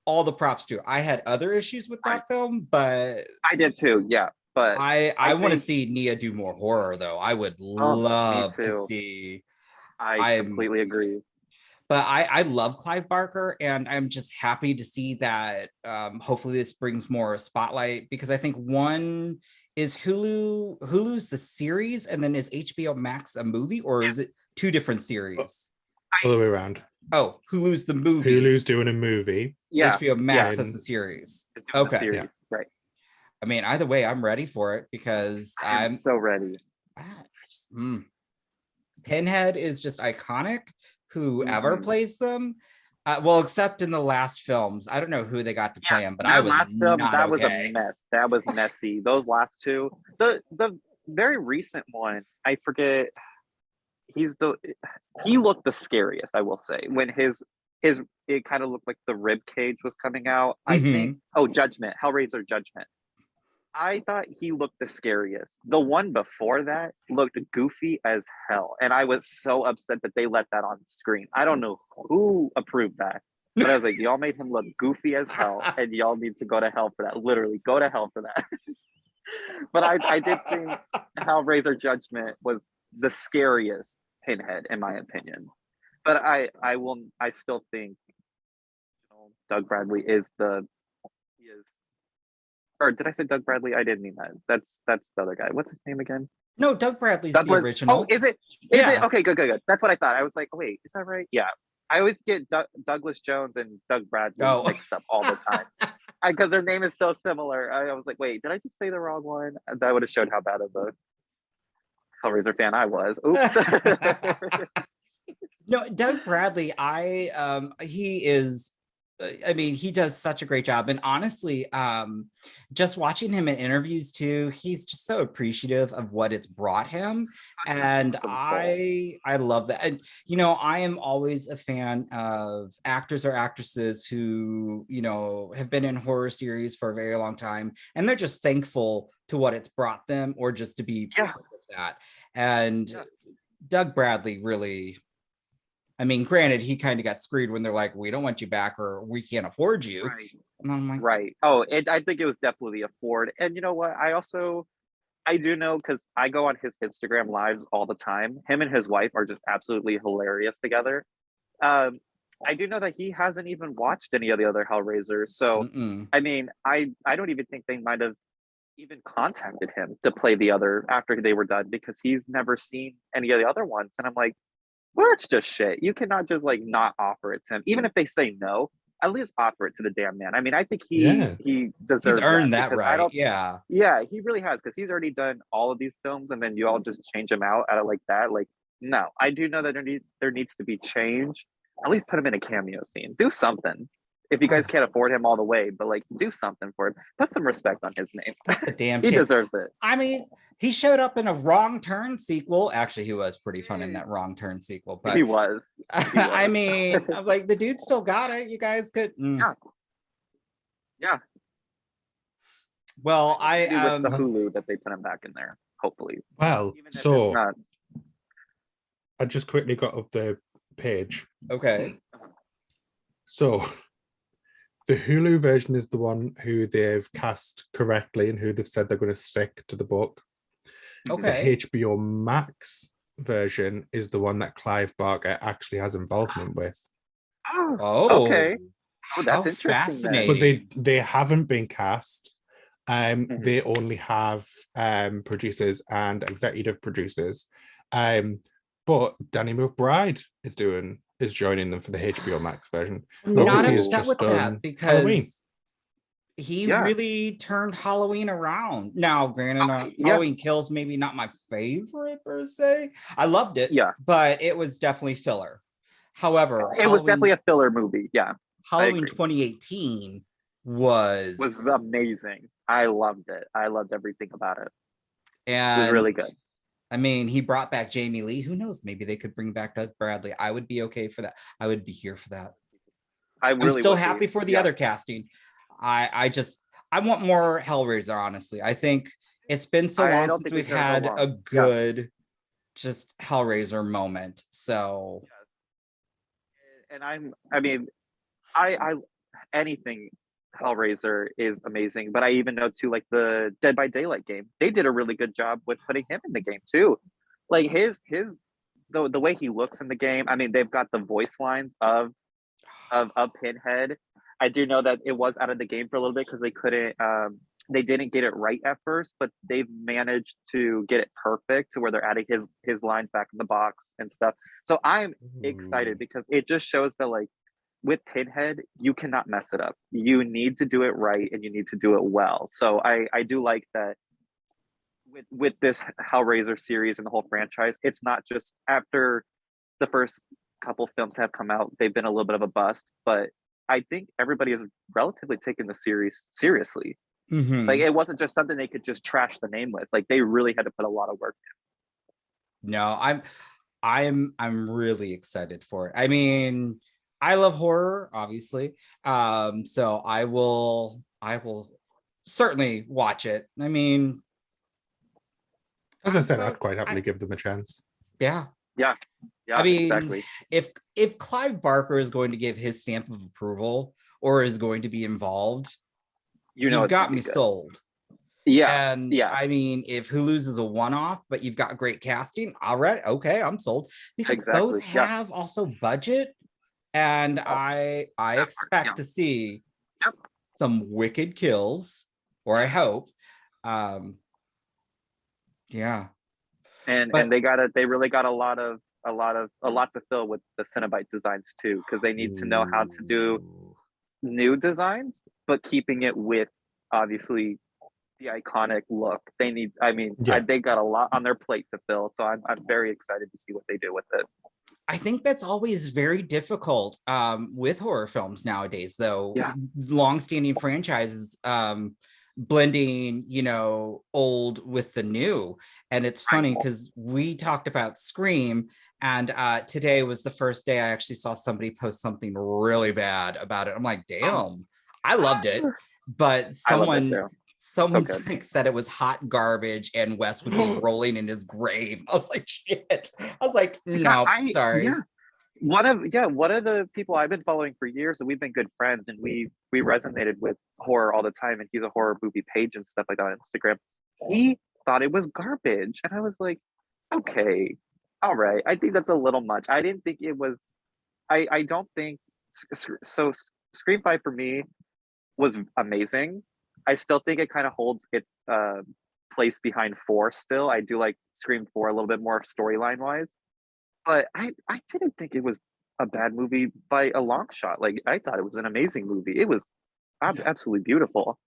all the props to. I had other issues with that film, but I did too. Yeah, but I I want to think- see Nia do more horror though. I would me love to too. see. I completely agree. But I love Clive Barker, and I'm just happy to see that hopefully this brings more spotlight, because I think one is Hulu's the series, and then is HBO Max a movie, or is it two different series? All the way around. Oh, Hulu's the movie. Hulu's doing a movie. Yeah, HBO Max yeah. has the series. it's doing the Okay. series, Yeah. right? I mean, either way, I'm ready for it because I'm so ready. I just, Pinhead is just iconic. Whoever Mhm. plays them, well, except in the last films, I don't know who they got to play him, but I That was last film, not that was okay. a mess. That was messy. Those last two, the very recent one, I forget. He looked the scariest, I will say, when his it kind of looked like the rib cage was coming out. I think Judgment, Hellraiser Judgment. I thought he looked the scariest. The one before that looked goofy as hell, and I was so upset that they let that on screen. I don't know who approved that, but I was like, y'all made him look goofy as hell, and y'all need to go to hell for that. Literally, go to hell for that. But I did think Hellraiser Judgment was the scariest Pinhead, in my opinion. But I still think Doug Bradley is or did I say Doug Bradley? I didn't mean that. That's the other guy. What's his name again? No, Doug Bradley's the Douglas. original. Oh, is it? Is it? Okay, good. That's what I thought. I was like, oh, wait, is that right? Yeah. I always get Douglas Jones and Doug Bradley mixed up all the time because their name is so similar. I was like, wait, did I just say the wrong one? That would have showed how bad of a Hellraiser fan I was. Oops. No, Doug Bradley, he is, I mean, he does such a great job. And honestly, just watching him in interviews too, he's just so appreciative of what it's brought him. And I love that. And, you know, I am always a fan of actors or actresses who, you know, have been in horror series for a very long time, and they're just thankful to what it's brought them, or just to be part of that. And Doug Bradley really, I mean, granted, he kind of got screwed when they're like, we don't want you back, or we can't afford you. Right. And I'm like, right. Oh, I think it was definitely a Ford. And you know what? I do know, because I go on his Instagram lives all the time. Him and his wife are just absolutely hilarious together. I do know that he hasn't even watched any of the other Hellraisers. So, I mean, I don't even think they might have even contacted him to play the other after they were done, because he's never seen any of the other ones. And I'm like, well, that's just shit. You cannot just like not offer it to him. Even if they say no, at least offer it to the damn man. I mean, I think he deserves he's earned that because right. Yeah, he really has, because he's already done all of these films, and then you all just change him out of like that. Like, no, I do know that there needs to be change. At least put him in a cameo scene. Do something. If you guys can't afford him all the way, but like do something for him. Put some respect on his name. that's a damn He shame. deserves it. I mean, he showed up in a Wrong Turn sequel. Actually, he was pretty fun in that Wrong Turn sequel. But He was. I mean, I'm like, the dude still got it. You guys could. Yeah. Well, with the Hulu that they put him back in there, hopefully. Well, Even if it's so not. I just quickly got up the page. okay. So the Hulu version is the one who they've cast correctly and who they've said they're going to stick to the book. Okay. The HBO Max version is the one that Clive Barker actually has involvement with. Oh, okay. Oh, how that's interesting. Then. But fascinating. they haven't been cast. Mhm. They only have producers and executive producers. But Danny McBride is joining them for the HBO Max version. I'm And not obviously he's upset just with done that because Halloween. he Yeah. really turned Halloween around. Now, granted, Yeah. Halloween Kills maybe not my favorite per se. I loved it, Yeah. but it was definitely filler. However, It was definitely a filler movie. Yeah. Halloween agree. 2018 was Was amazing. I loved it. I loved everything about it. and It was really good. I mean, he brought back Jamie Lee. Who knows? Maybe they could bring back Doug Bradley. I would be okay for that. I would be here for that. I'm Still happy for the other casting. I want more Hellraiser, honestly. I think it's been so I long don't since think we've it's gonna had go long. a good just Hellraiser moment. So And I mean, I anything Hellraiser is amazing, but I even know too, like the Dead by Daylight game, they did a really good job with putting him in the game too. Like his the way he looks in the game. I mean, they've got the voice lines of Pinhead. I do know that it was out of the game for a little bit because they didn't get it right at first, but they've managed to get it perfect to where they're adding his lines back in the box and stuff. So I'm excited because it just shows that like with Pinhead, you cannot mess it up. You need to do it right and you need to do it well. So I do like that with this Hellraiser series and the whole franchise, it's not just after the first couple films have come out, they've been a little bit of a bust, but I think everybody has relatively taken the series seriously. Like it wasn't just something they could just trash the name with. Like they really had to put a lot of work in. no, I'm really excited for it. I mean, I love horror, obviously. So I will certainly watch it. I mean, As I said, so I'd quite happily give them a chance. yeah. Yeah, I mean, exactly. if Clive Barker is going to give his stamp of approval or is going to be involved, You've you've got me sold. Yeah, And yeah. I mean, if Hulu's is a one-off, but you've got great casting, all right, okay, I'm sold. Because Exactly, both yeah. have also budget, and I expect to see some wicked kills, or I hope. Yeah. And they really got a lot to fill with the Cenobite designs too, because they need to know how to do new designs, but keeping it with obviously the iconic look. They got a lot on their plate to fill, so I'm very excited to see what they do with it. I think that's always very difficult with horror films nowadays, though. Yeah. Long-standing franchises blending, old with the new. And it's funny because we talked about Scream, and today was the first day I actually saw somebody post something really bad about it. I'm like, damn, I loved it. But someone said it was hot garbage and Wes would be rolling in his grave. I was like, shit. I was like, no, sorry. Yeah. One of the people I've been following for years, and we've been good friends, and we resonated with horror all the time, and he's a horror movie page and stuff like that on Instagram. He thought it was garbage, and I was like, okay, all right. I think that's a little much. I didn't think it was. I don't think so. Scream 5 for me was amazing. I still think it kind of holds its place behind 4 still. I do like Scream 4 a little bit more storyline wise. But I didn't think it was a bad movie by a long shot. Like I thought it was an amazing movie. It was absolutely beautiful.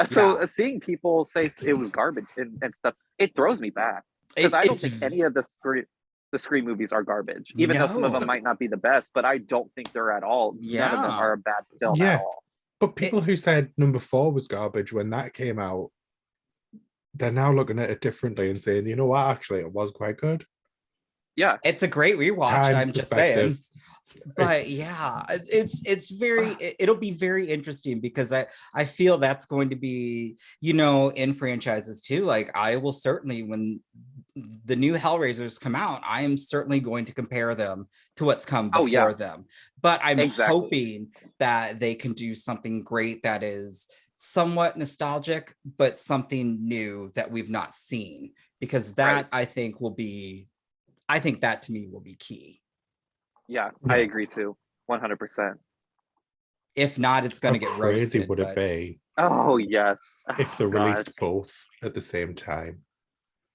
So seeing people say it was garbage and stuff, it throws me back because I don't think any of the Scream movies are garbage. Even though some of them might not be the best, but I don't think they're at all. None of them are a bad film at all. But people who said number 4 was garbage when that came out, they're now looking at it differently and saying, you know what, actually it was quite good. Yeah, it's a great rewatch. I'm just saying, but it'll be very interesting because I feel that's going to be, in franchises too. Like I will certainly, when the new Hellraisers come out, I am certainly going to compare them to what's come before them. But I'm hoping that they can do something great that is somewhat nostalgic, but something new that we've not seen, because that I think will be I think that to me will be key. Yeah, I agree too. 100%. If not, it's going to get crazy roasted. would it But be Oh yes. if they Oh, released God. both at the same time?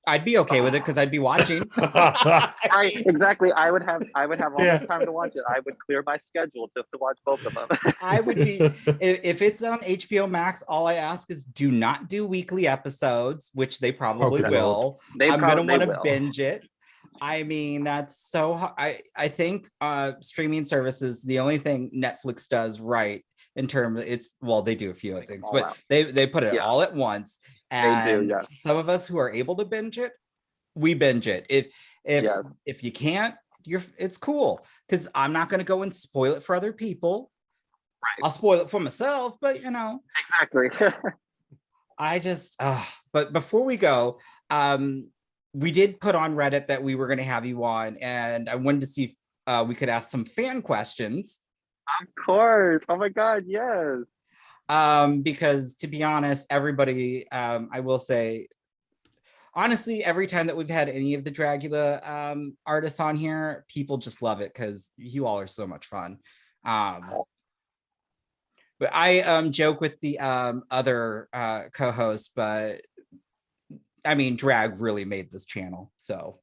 I'd be okay with it because I'd be watching. Exactly. I would have all Yeah. this time to watch it. I would clear my schedule just to watch both of them. I would be, if it's on HBO Max, all I ask is do not do weekly episodes, which they probably good will. They I'm going to want to will. binge it. I mean, that's so, I think streaming services, the only thing Netflix does right in terms of they do a few other things, but out. they put it Yeah. all at once. They And do, yes. some of us who are able to binge it, we binge it. If you can't, it's cool, because I'm not going to go and spoil it for other people. Right. I'll spoil it for myself, but Exactly. I just but before we go, we did put on Reddit that we were going to have you on, and I wanted to see if we could ask some fan questions. Of course. Oh my God, yes. Because to be honest, everybody, I will say, honestly, every time that we've had any of the Dragula artists on here, people just love it because you all are so much fun. But I joke with the other co-hosts, but I mean, drag really made this channel. So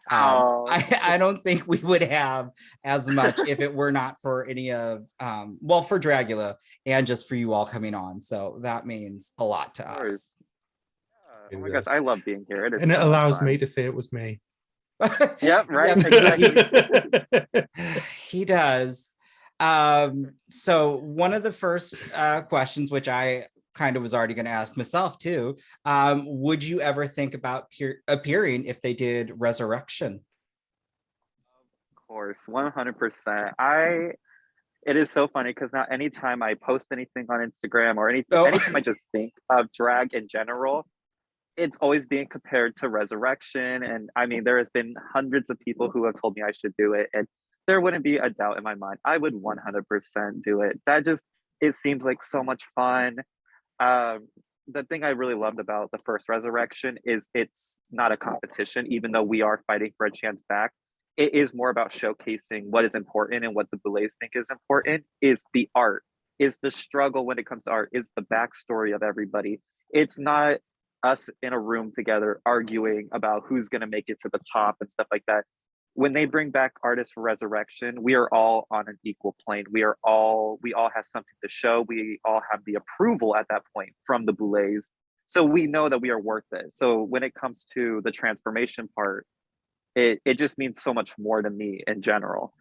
I don't think we would have as much if it were not for any of, for Dragula and just for you all coming on. So that means a lot to us. Oh my gosh, I love being here. It is And it so allows fun. me to say it was me. Yep, right. Yep. Exactly. He does. So one of the first questions, which I kind of was already going to ask myself too, would you ever think about appearing if they did Resurrection? Of course, 100%. It is so funny because now anytime I post anything on Instagram or anytime I just think of drag in general, it's always being compared to Resurrection. And I mean, there has been hundreds of people who have told me I should do it, and there wouldn't be a doubt in my mind. I would 100% do it. It seems like so much fun. The thing I really loved about the first Resurrection is it's not a competition, even though we are fighting for a chance back. It is more about showcasing what is important, and what the Boulets think is important is the art, is the struggle when it comes to art, is the backstory of everybody. It's not us in a room together arguing about who's going to make it to the top and stuff like that. When they bring back artists for Resurrection, we are all on an equal plane. We all have something to show. We all have the approval at that point from the Boulets. So we know that we are worth it. So when it comes to the transformation part, it just means so much more to me in general.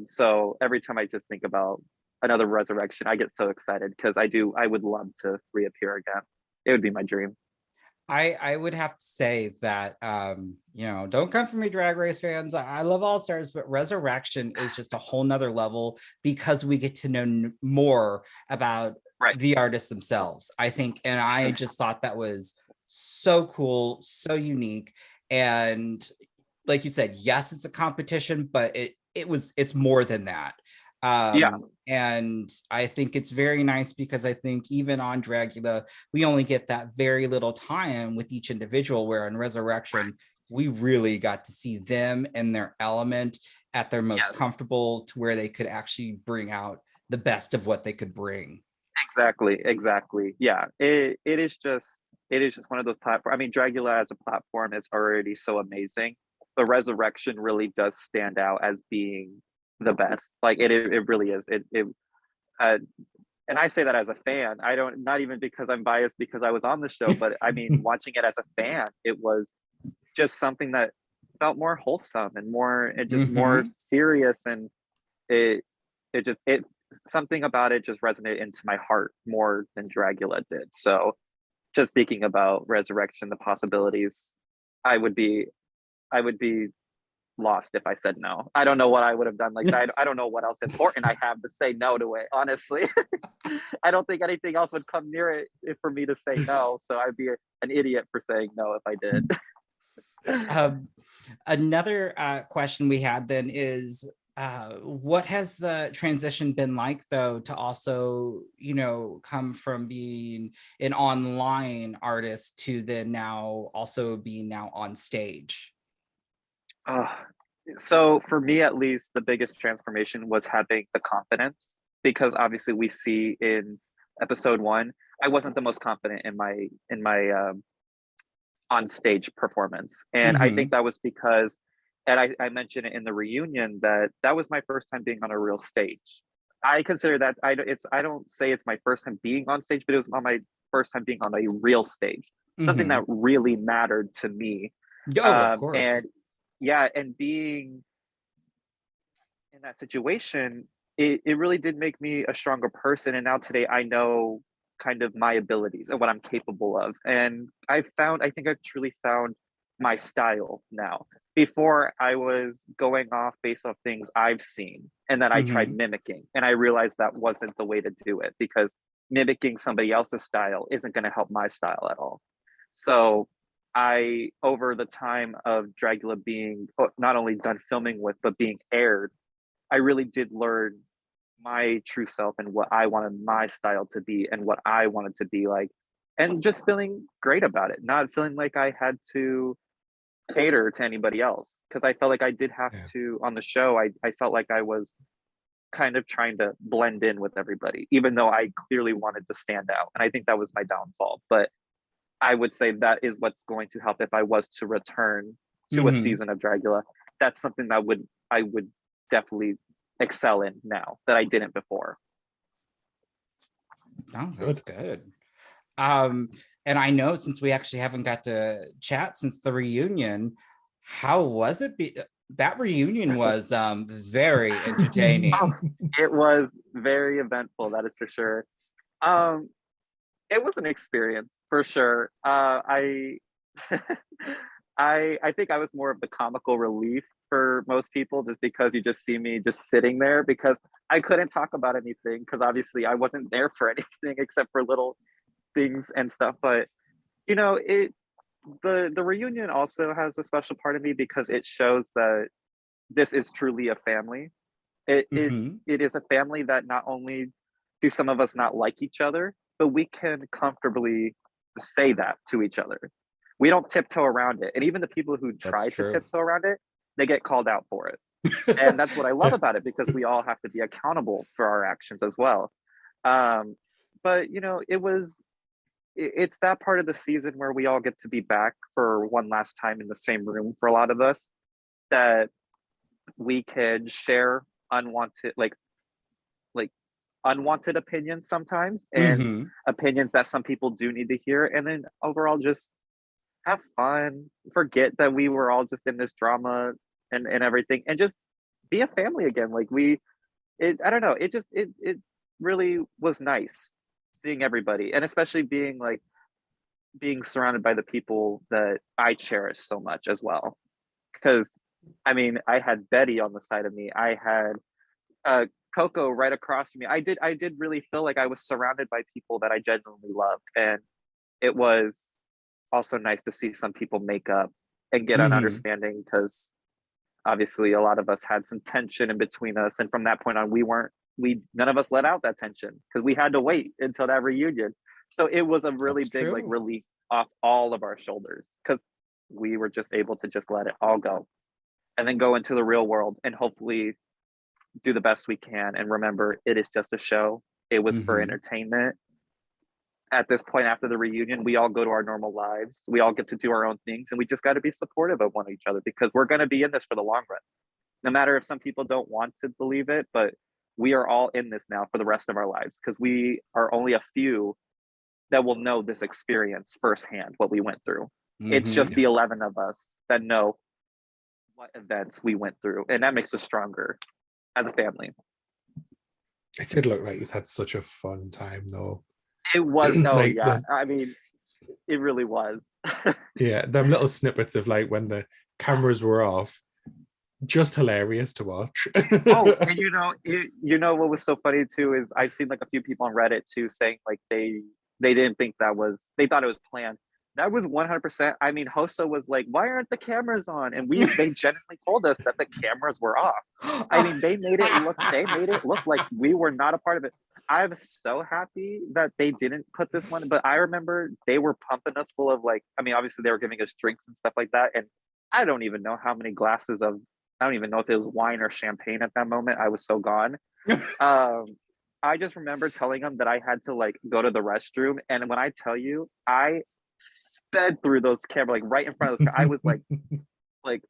So every time I just think about another Resurrection, I get so excited because I would love to reappear again. It would be my dream. I would have to say that, don't come for me, Drag Race fans. I love All Stars, but Resurrection is just a whole nother level because we get to know more about the artists themselves, I think. And I just thought that was so cool, so unique. And like you said, yes, it's a competition, but it's more than that. And I think it's very nice because I think even on Dragula, we only get that very little time with each individual, where in Resurrection, we really got to see them in their element at their most comfortable, to where they could actually bring out the best of what they could bring. Exactly. Yeah, it is just one of those platforms. I mean, Dragula as a platform is already so amazing, but Resurrection really does stand out as being the best. Like it really is. And I say that as a fan. Not even because I'm biased because I was on the show, but I mean, watching it as a fan, it was just something that felt more wholesome and more serious, and it something about it just resonated into my heart more than Dragula did. So just thinking about Resurrection, the possibilities, I would be lost if I said no. I don't know what I would have done. Like I don't know what else important I have to say no to it, honestly. I don't think anything else would come near it for me to say no. So I'd be an idiot for saying no if I did. Another question we had then is, what has the transition been like, though, to also, come from being an online artist to then now also being now on stage? Uh, so for me, at least, the biggest transformation was having the confidence, because obviously we see in episode one, I wasn't the most confident in my on stage performance, and I think Mhm. that was because, and I mentioned it in the reunion, that that was my first time being on a real stage. I consider that, I don't say it's my first time being on stage, but it was on my first time being on a real stage, something that Mhm. really mattered to me. Oh, of course. And yeah, and being in that situation, it really did make me a stronger person. And now today I know kind of my abilities and what I'm capable of. And I think I've truly found my style now. Before, I was going off based off things I've seen and that I tried Mhm. mimicking. And I realized that wasn't the way to do it, because mimicking somebody else's style isn't going to help my style at all. So I, over the time of Dragula being not only done filming with, but being aired, I really did learn my true self and what I wanted my style to be and what I wanted to be like. And just feeling great about it, not feeling like I had to cater to anybody else. Because I felt like I did have Yeah. to, on the show, I felt like I was kind of trying to blend in with everybody, even though I clearly wanted to stand out. And I think that was my downfall. But I would say that is what's going to help if I was to return to a Mhm. season of Dragula. That's something that would I would definitely excel in now that I didn't before. Oh, that's Good. good. Um, and I know, since we actually haven't got to chat since the reunion, how was it? That reunion was very entertaining. It was very eventful, that is for sure. Um, it was an experience for sure. I think I was more of the comical relief for most people, just because you just see me just sitting there, because I couldn't talk about anything, because obviously I wasn't there for anything except for little things and stuff. But you know, the reunion also has a special part of me, because it shows that this is truly a family. It it Mhm. it is a family that not only do some of us not like each other, but we can comfortably say that to each other. We don't tiptoe around it. And even the people who That's try to true. tiptoe around it, they get called out for it. And that's what I love about it, because we all have to be accountable for our actions as well. Um, but you know, it's that part of the season where we all get to be back for one last time in the same room for a lot of us, that we could share unwanted like unwanted opinions sometimes, and Mhm. opinions that some people do need to hear, and then overall just have fun, forget that we were all just in this drama and everything, and just be a family again. Like we it I don't know, it really was nice seeing everybody, and especially being surrounded by the people that I cherish so much as well. Because I mean, I had Betty on the side of me. I had uh, Coco right across from me. I did really feel like I was surrounded by people that I genuinely loved, and it was also nice to see some people make up and get an Mhm. understanding, because obviously a lot of us had some tension in between us, and from that point on, we none of us let out that tension, because we had to wait until that reunion. So it was a really That's big like true. relief off all of our shoulders, because we were just able to just let it all go, and then go into the real world and hopefully do the best we can. And remember, it is just a show. It was for Mhm. entertainment. At this point, after the reunion, we all go to our normal lives. We all get to do our own things, and we just got to be supportive of one each other, because we're going to be in this for the long run. No matter if some people don't want to believe it, but we are all in this now for the rest of our lives, because we are only a few that will know this experience firsthand, what we went through. It's just Mhm. the 11 of us that know what events we went through, and that makes us stronger as a family. It did look like he's had such a fun time though. It was, no, Like yeah. the I mean, it really was. yeah, them little snippets of like when the cameras were off, just hilarious to watch. Oh, and you know what was so funny too is I've seen like a few people on Reddit too saying like they didn't think they thought it was planned. That was 100%. I mean, Hosa was like, "Why aren't the cameras on?" And they genuinely told us that the cameras were off. I mean, they made it look like we were not a part of it. I'm so happy that they didn't put this one, but I remember they were pumping us full of like, I mean, obviously they were giving us drinks and stuff like that, and I don't even know how many glasses of, I don't even know if it was wine or champagne at that moment. I was so gone. I just remember telling him that I had to like go to the restroom. And when I tell you, I sped through those cameras, like right in front of those. I was like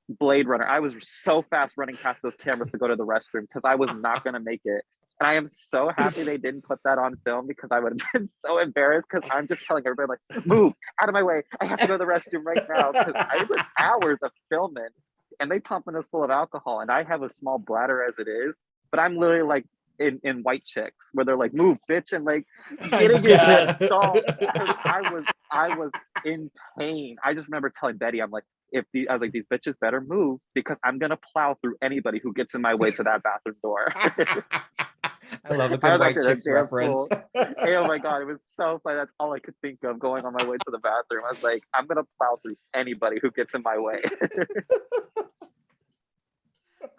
Blade Runner. I was so fast running past those cameras to go to the restroom because I was not going to make it. And I am so happy they didn't put that on film because I would have been so embarrassed because I'm just telling everybody like, move out of my way. I have to go to the restroom right now because I was hours of filming and they pumping us full of alcohol. And I have a small bladder as it is, but I'm literally like in White Chicks where they're like, move bitch. And like getting Yes. it stalled because I was in pain. I just remember telling Betty, I'm like, I was like, these bitches better move because I'm going to plow through anybody who gets in my way to that bathroom door. I love a I good was White like, Chicks damn reference. fool. Hey, oh my God, it was so funny. That's all I could think of going on my way to the bathroom. I was like, I'm going to plow through anybody who gets in my way.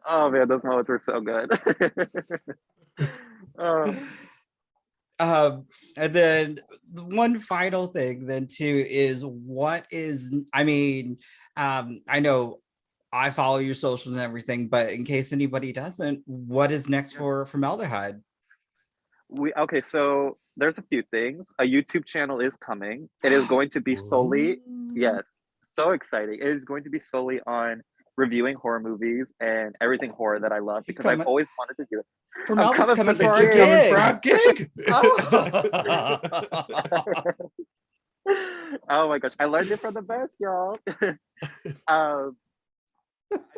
Oh man, those moments were so good. Oh. And then the one final thing then too is I know I follow your socials and everything, but in case anybody doesn't, what is next for Formelda Hyde? Okay, so there's a few things. A YouTube channel is coming. It is going to be solely, yes, so exciting. It is going to be solely on reviewing horror movies and everything horror that I love because I've always wanted to do it. Formelda's coming for our gig. Oh my gosh, I learned it from the best, y'all. I've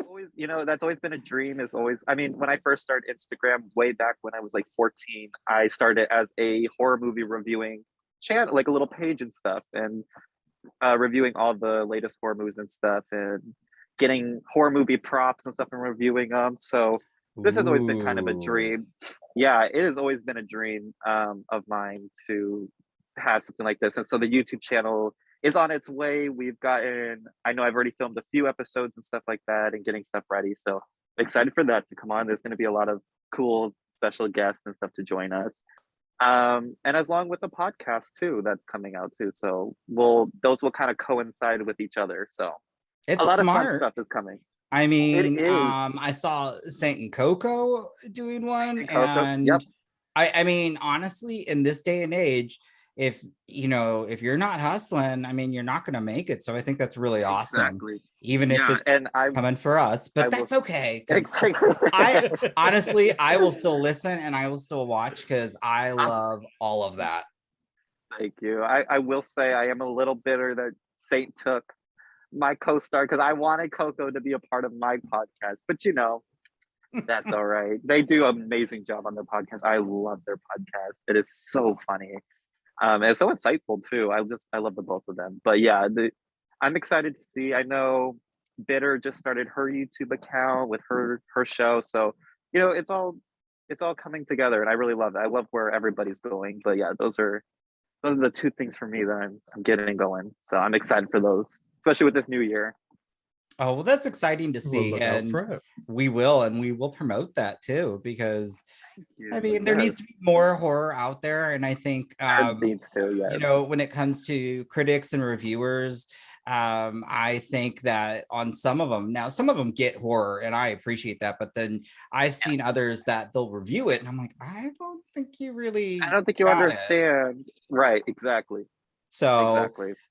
always, that's always been a dream. Is always, I mean, when I first started Instagram way back when I was like 14, I started as a horror movie reviewing channel, like a little page and stuff, and reviewing all the latest horror movies and stuff, and getting horror movie props and stuff and reviewing them. So this has always been kind of a dream. Yeah, it has always been a dream of mine to have something like this. And so the YouTube channel is on its way. I know I've already filmed a few episodes and stuff like that and getting stuff ready. So excited for that to come on. There's going to be a lot of cool special guests and stuff to join us. And as long with the podcast too, that's coming out too. So those will kind of coincide with each other. So it's a lot smart. of fun stuff is coming. I mean, I saw Saint and Coco doing one, and yep. I mean, honestly, in this day and age, if you're not hustling, I mean, you're not going to make it. So I think that's really awesome. Exactly. Even if it's coming for us, but that's okay. Exactly. I will still listen and I will still watch because I love all of that. Thank you. I will say I am a little bitter that Saint took my co-star because I wanted Coco to be a part of my podcast, but that's all right. They do an amazing job on their podcast. I love their podcast. It is so funny. And so insightful too. I love the both of them. But yeah, I'm excited to see. I know Bitter just started her YouTube account with her show. So, it's all coming together and I really love it. I love where everybody's going. But yeah, those are the two things for me that I'm getting going. So I'm excited for those, especially with this new year. Oh, well, that's exciting to see. And we will promote that too, because I mean, there needs to be more horror out there. And I think, needs to, yes. When it comes to critics and reviewers, I think that on some of them get horror and I appreciate that. But then I've seen others that they'll review it and I'm like, I don't think you understand. Right. Exactly. So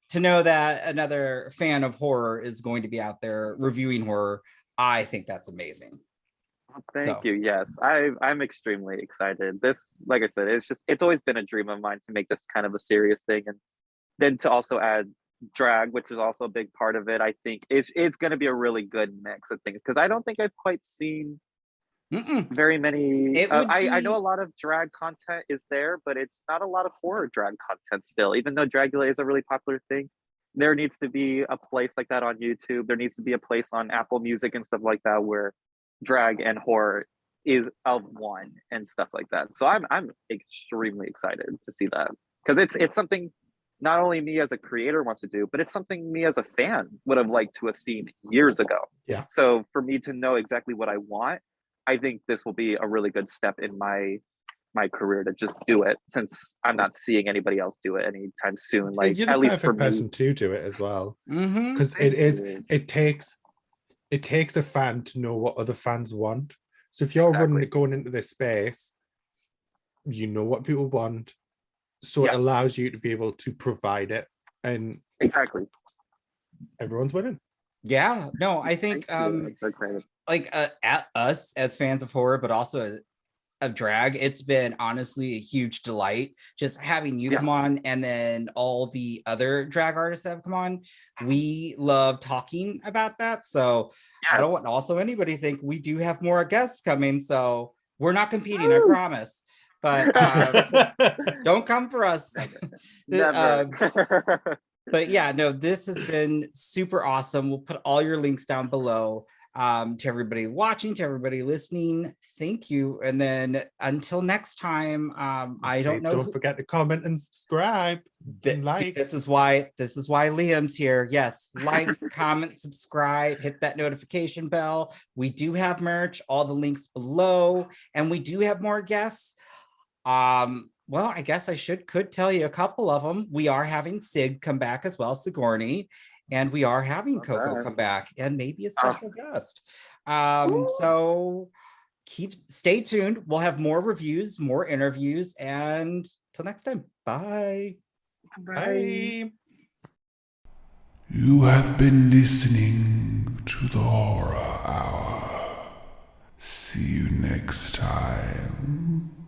to know that another fan of horror is going to be out there reviewing horror, I think that's amazing. Thank you. Yes, I'm extremely excited. This, like I said, it's always been a dream of mine to make this kind of a serious thing, and then to also add drag, which is also a big part of it. I think it's going to be a really good mix of things because I don't think I've quite seen very many. I know a lot of drag content is there, but it's not a lot of horror drag content still. Even though Dragula is a really popular thing, there needs to be a place like that on YouTube. There needs to be a place on Apple Music and stuff like that where drag and horror is of one and stuff like that. So I'm extremely excited to see that because it's something not only me as a creator wants to do, but it's something me as a fan would have liked to have seen years ago. Yeah. So for me to know exactly what I want, I think this will be a really good step in my career to just do it, since I'm not seeing anybody else do it anytime soon. Like you're the at least for me, person to do it as well, Mm-hmm. because it takes it takes a fan to know what other fans want. So if you're going into this space, you know what people want. So it allows you to be able to provide it, and exactly. everyone's winning. Yeah, no, I think like at us as fans of horror, but also of drag, it's been honestly a huge delight just having you come on, and then all the other drag artists that have come on. We love talking about that. So I don't want also anybody think we do have more guests coming. So we're not competing, I promise. But don't come for us. Never. But yeah, no, this has been super awesome. We'll put all your links down below. To everybody watching, to everybody listening, thank you. And then until next time, I don't know. Don't forget to comment and subscribe. And like. See, this is why Liam's here. Yes, like, comment, subscribe, hit that notification bell. We do have merch, all the links below, and we do have more guests. Well, I guess I could tell you a couple of them. We are having Sig come back as well, Sigourney. And we are having Coco come back, and maybe a special guest. So stay tuned. We'll have more reviews, more interviews, and till next time. Bye. Bye. You have been listening to the Horror Hour. See you next time.